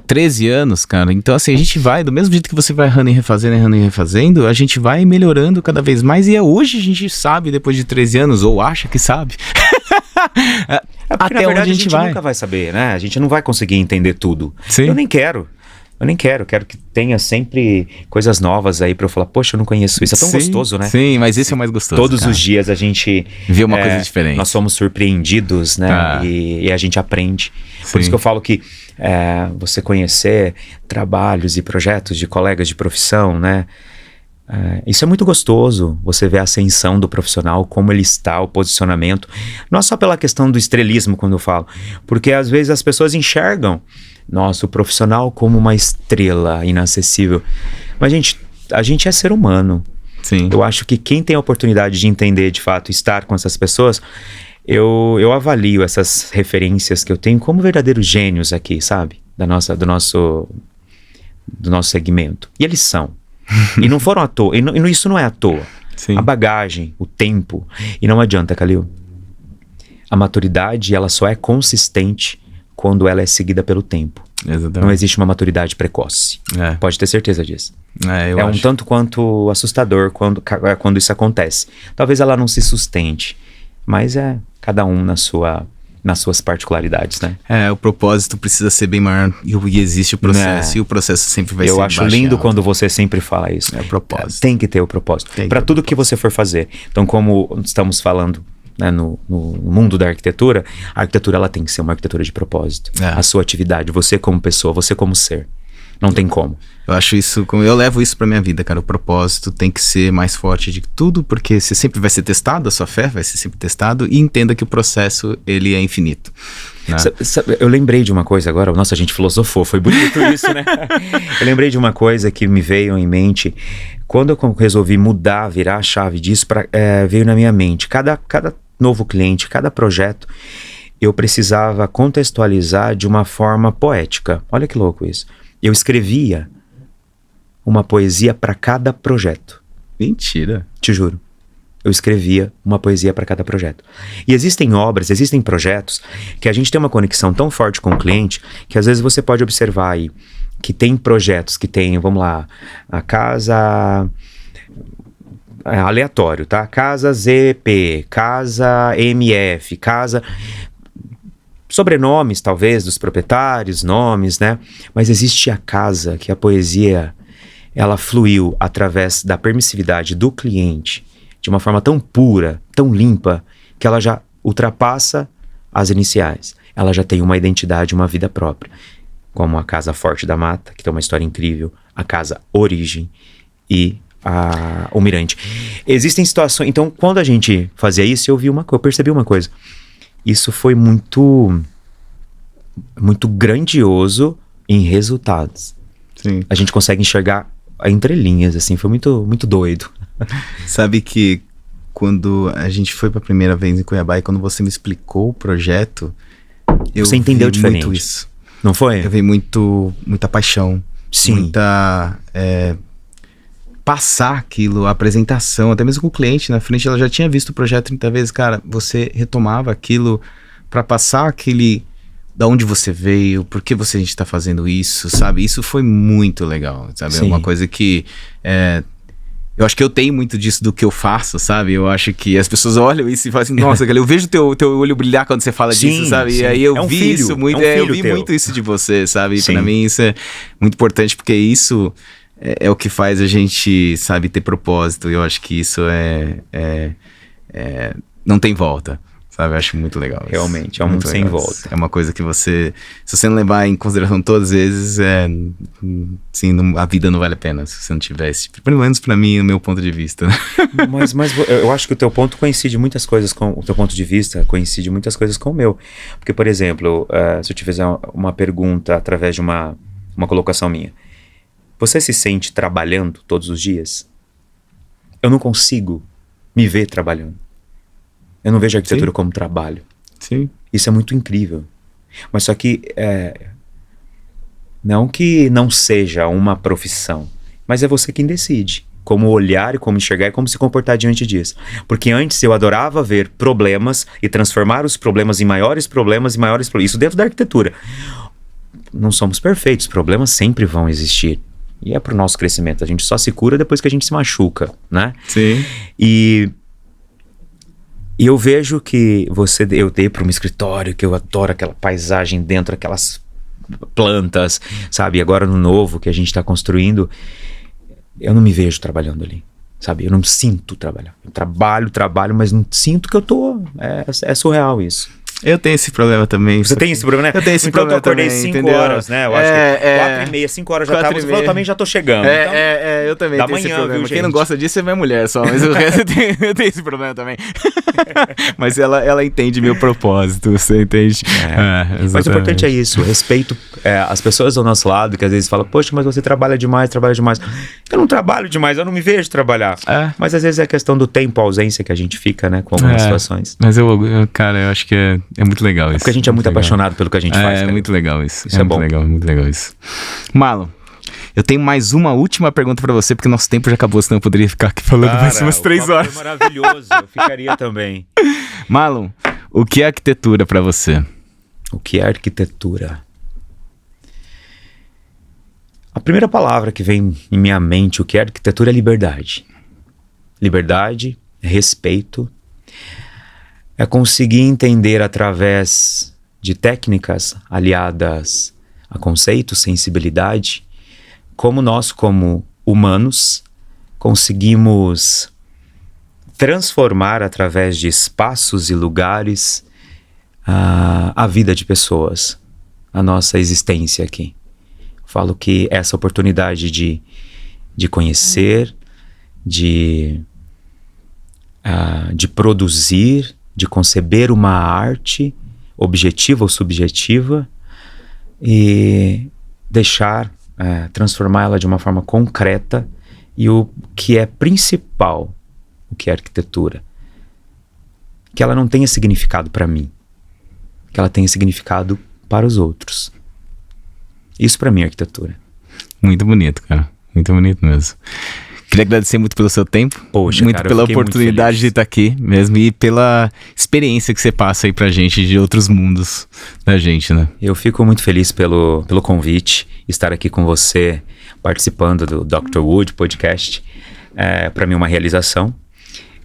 13 anos, cara. Então, assim, a gente vai, do mesmo jeito que você vai errando e refazendo, a gente vai melhorando cada vez mais. E hoje a gente sabe, depois de 13 anos, ou acha que sabe. Até na verdade, onde a gente nunca vai saber, né? A gente não vai conseguir entender tudo. Sim. Eu nem quero. Eu nem quero que tenha sempre coisas novas aí pra eu falar, poxa, eu não conheço isso. É tão gostoso, né? Sim, mas esse é o mais gostoso. Todos os dias a gente vê uma coisa diferente. Nós somos surpreendidos, né? E a gente aprende. Por isso que eu falo que você conhecer trabalhos e projetos de colegas de profissão, né? Isso é muito gostoso, você vê a ascensão do profissional, como ele está, o posicionamento, não só pela questão do estrelismo quando eu falo, porque às vezes as pessoas enxergam, nossa, o profissional como uma estrela inacessível, mas a gente é ser humano. Sim. Eu acho que quem tem a oportunidade de entender de fato, estar com essas pessoas, eu avalio essas referências que eu tenho como verdadeiros gênios aqui, sabe, do nosso segmento, e eles são. E não foram à toa, isso não é à toa. Sim. A bagagem, o tempo. E não adianta, Kalil. A maturidade, ela só é consistente quando ela é seguida pelo tempo. Exatamente. Não existe uma maturidade precoce. Pode ter certeza disso. Eu acho. Um tanto quanto assustador quando isso acontece. Talvez ela não se sustente, mas cada um nas suas particularidades, né? O propósito precisa ser bem maior e existe o processo, e o processo sempre vai ser Eu acho lindo quando você sempre fala isso. É o propósito. Tem que ter o propósito. Para tudo que você for fazer. Então, como estamos falando, né, no mundo da arquitetura, a arquitetura ela tem que ser uma arquitetura de propósito. A sua atividade, você como pessoa, você como ser. Não tem como. Eu acho isso, eu levo isso pra minha vida, cara. O propósito tem que ser mais forte de tudo, porque você sempre vai ser testado, a sua fé vai ser sempre testado, e entenda que o processo, ele é infinito. Né? Eu lembrei de uma coisa agora, nossa, a gente filosofou, foi bonito isso, né? Eu lembrei de uma coisa que me veio em mente, quando eu resolvi mudar, virar a chave disso, veio na minha mente, cada novo cliente, cada projeto, eu precisava contextualizar de uma forma poética. Olha que louco isso. Eu escrevia uma poesia para cada projeto. Mentira. Te juro. Eu escrevia uma poesia para cada projeto. E existem obras, existem projetos que a gente tem uma conexão tão forte com o cliente que às vezes você pode observar aí que tem projetos que tem, vamos lá, a casa aleatório, tá? Casa ZP, casa MF, casa... sobrenomes, talvez, dos proprietários, nomes, né? Mas existe a casa que a poesia, ela fluiu através da permissividade do cliente de uma forma tão pura, tão limpa, que ela já ultrapassa as iniciais. Ela já tem uma identidade, uma vida própria. Como a Casa Forte da Mata, que tem uma história incrível, a Casa Origem e o Mirante. Existem situações... Então, quando a gente fazia isso, eu percebi uma coisa. Isso foi muito grandioso em resultados. Sim. A gente consegue enxergar entre linhas, assim, foi muito, muito doido. Sabe que quando a gente foi pra primeira vez em Cuiabá e quando você me explicou o projeto, você entendeu diferente. Muito isso. Não foi? Eu vi muita paixão. Sim. Muita... passar aquilo, a apresentação, até mesmo com o cliente na frente, ela já tinha visto o projeto 30 vezes, cara, você retomava aquilo pra passar aquele, da onde você veio, por que a gente tá fazendo isso, sabe? Isso foi muito legal, sabe? Sim. É uma coisa que, eu acho que eu tenho muito disso do que eu faço, sabe? Eu acho que as pessoas olham isso e falam assim, nossa, cara, eu vejo teu olho brilhar quando você fala disso, sabe? Sim. E aí eu vi filho, isso muito, eu vi muito isso de você, sabe? Sim. Pra mim isso é muito importante, porque isso... É o que faz a gente, sabe, ter propósito. Eu acho que isso não tem volta, sabe? Eu acho muito legal isso. Realmente, é um mundo sem volta. É uma coisa que se você não levar em consideração todas as vezes, a vida não vale a pena se você não tiver esse tipo, pelo menos pra mim, no meu ponto de vista. Mas eu acho que o teu ponto coincide muitas coisas com o teu ponto de vista, coincide muitas coisas com o meu. Porque, por exemplo, se eu te fizer uma pergunta através de uma colocação minha, você se sente trabalhando todos os dias? Eu não consigo me ver trabalhando. Eu não vejo a arquitetura como trabalho. Sim. Isso é muito incrível. Mas só que, não que não seja uma profissão, mas é você quem decide como olhar e como enxergar e como se comportar diante disso. Porque antes eu adorava ver problemas e transformar os problemas em maiores problemas e maiores problemas. Isso dentro da arquitetura. Não somos perfeitos, problemas sempre vão existir. E é pro nosso crescimento. A gente só se cura depois que a gente se machuca, né? Sim. E eu vejo que eu dei para um escritório, que eu adoro aquela paisagem dentro, aquelas plantas, sabe? Agora no novo que a gente tá construindo, eu não me vejo trabalhando ali, sabe? Eu não sinto trabalhar. Eu trabalho, mas não sinto que eu tô... É surreal isso. Eu tenho esse problema também. Você tem esse problema, né? Eu tenho esse problema também, eu acordei 5 entendeu? horas, né? Eu acho que 4h30, 5 horas já tava. Você falou, eu também já tô chegando. Eu também tenho esse problema. Quem não gosta disso é minha mulher só, mas o resto eu tenho esse problema também. Mas ela entende meu propósito, você entende? Mas o importante é isso, respeito as pessoas ao nosso lado, que às vezes falam, poxa, mas você trabalha demais. Eu não trabalho demais, eu não me vejo trabalhar. Mas às vezes é questão do tempo, a ausência que a gente fica, né, com algumas situações. Mas cara, eu acho que é muito legal isso. Porque a gente é muito apaixonado pelo que a gente faz. É muito legal isso. Isso é bom. Muito legal isso. Marlon, eu tenho mais uma última pergunta pra você, porque nosso tempo já acabou, senão eu poderia ficar aqui falando mais umas 3 horas. Foi maravilhoso, eu ficaria também. Marlon, o que é arquitetura pra você? O que é arquitetura? A primeira palavra que vem em minha mente, o que é arquitetura, é liberdade. Liberdade, respeito. É conseguir entender através de técnicas aliadas a conceitos, sensibilidade, como nós, como humanos, conseguimos transformar através de espaços e lugares a vida de pessoas, a nossa existência aqui. Falo que essa oportunidade de conhecer, de produzir, de conceber uma arte objetiva ou subjetiva e deixar, transformá-la de uma forma concreta, e o que é principal, o que é arquitetura, que ela não tenha significado para mim, que ela tenha significado para os outros. Isso para mim é arquitetura. Muito bonito, cara. Muito bonito mesmo. Queria agradecer muito pelo seu tempo. Poxa, muito cara, pela oportunidade de estar aqui mesmo e pela experiência que você passa aí pra gente de outros mundos da gente, né? Eu fico muito feliz pelo convite, estar aqui com você, participando do Dr. Wood Podcast. Para mim uma realização.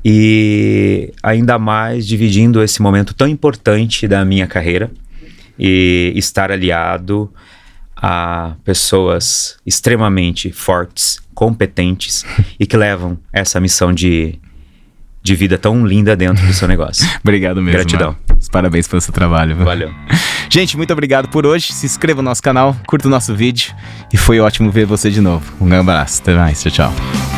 E ainda mais dividindo esse momento tão importante da minha carreira e estar aliado a pessoas extremamente fortes, competentes e que levam essa missão de vida tão linda dentro do seu negócio. Obrigado mesmo. Gratidão. Parabéns pelo seu trabalho. Valeu. Gente, muito obrigado por hoje. Se inscreva no nosso canal, curta o nosso vídeo e foi ótimo ver você de novo. Um grande abraço. Até mais. Tchau, tchau.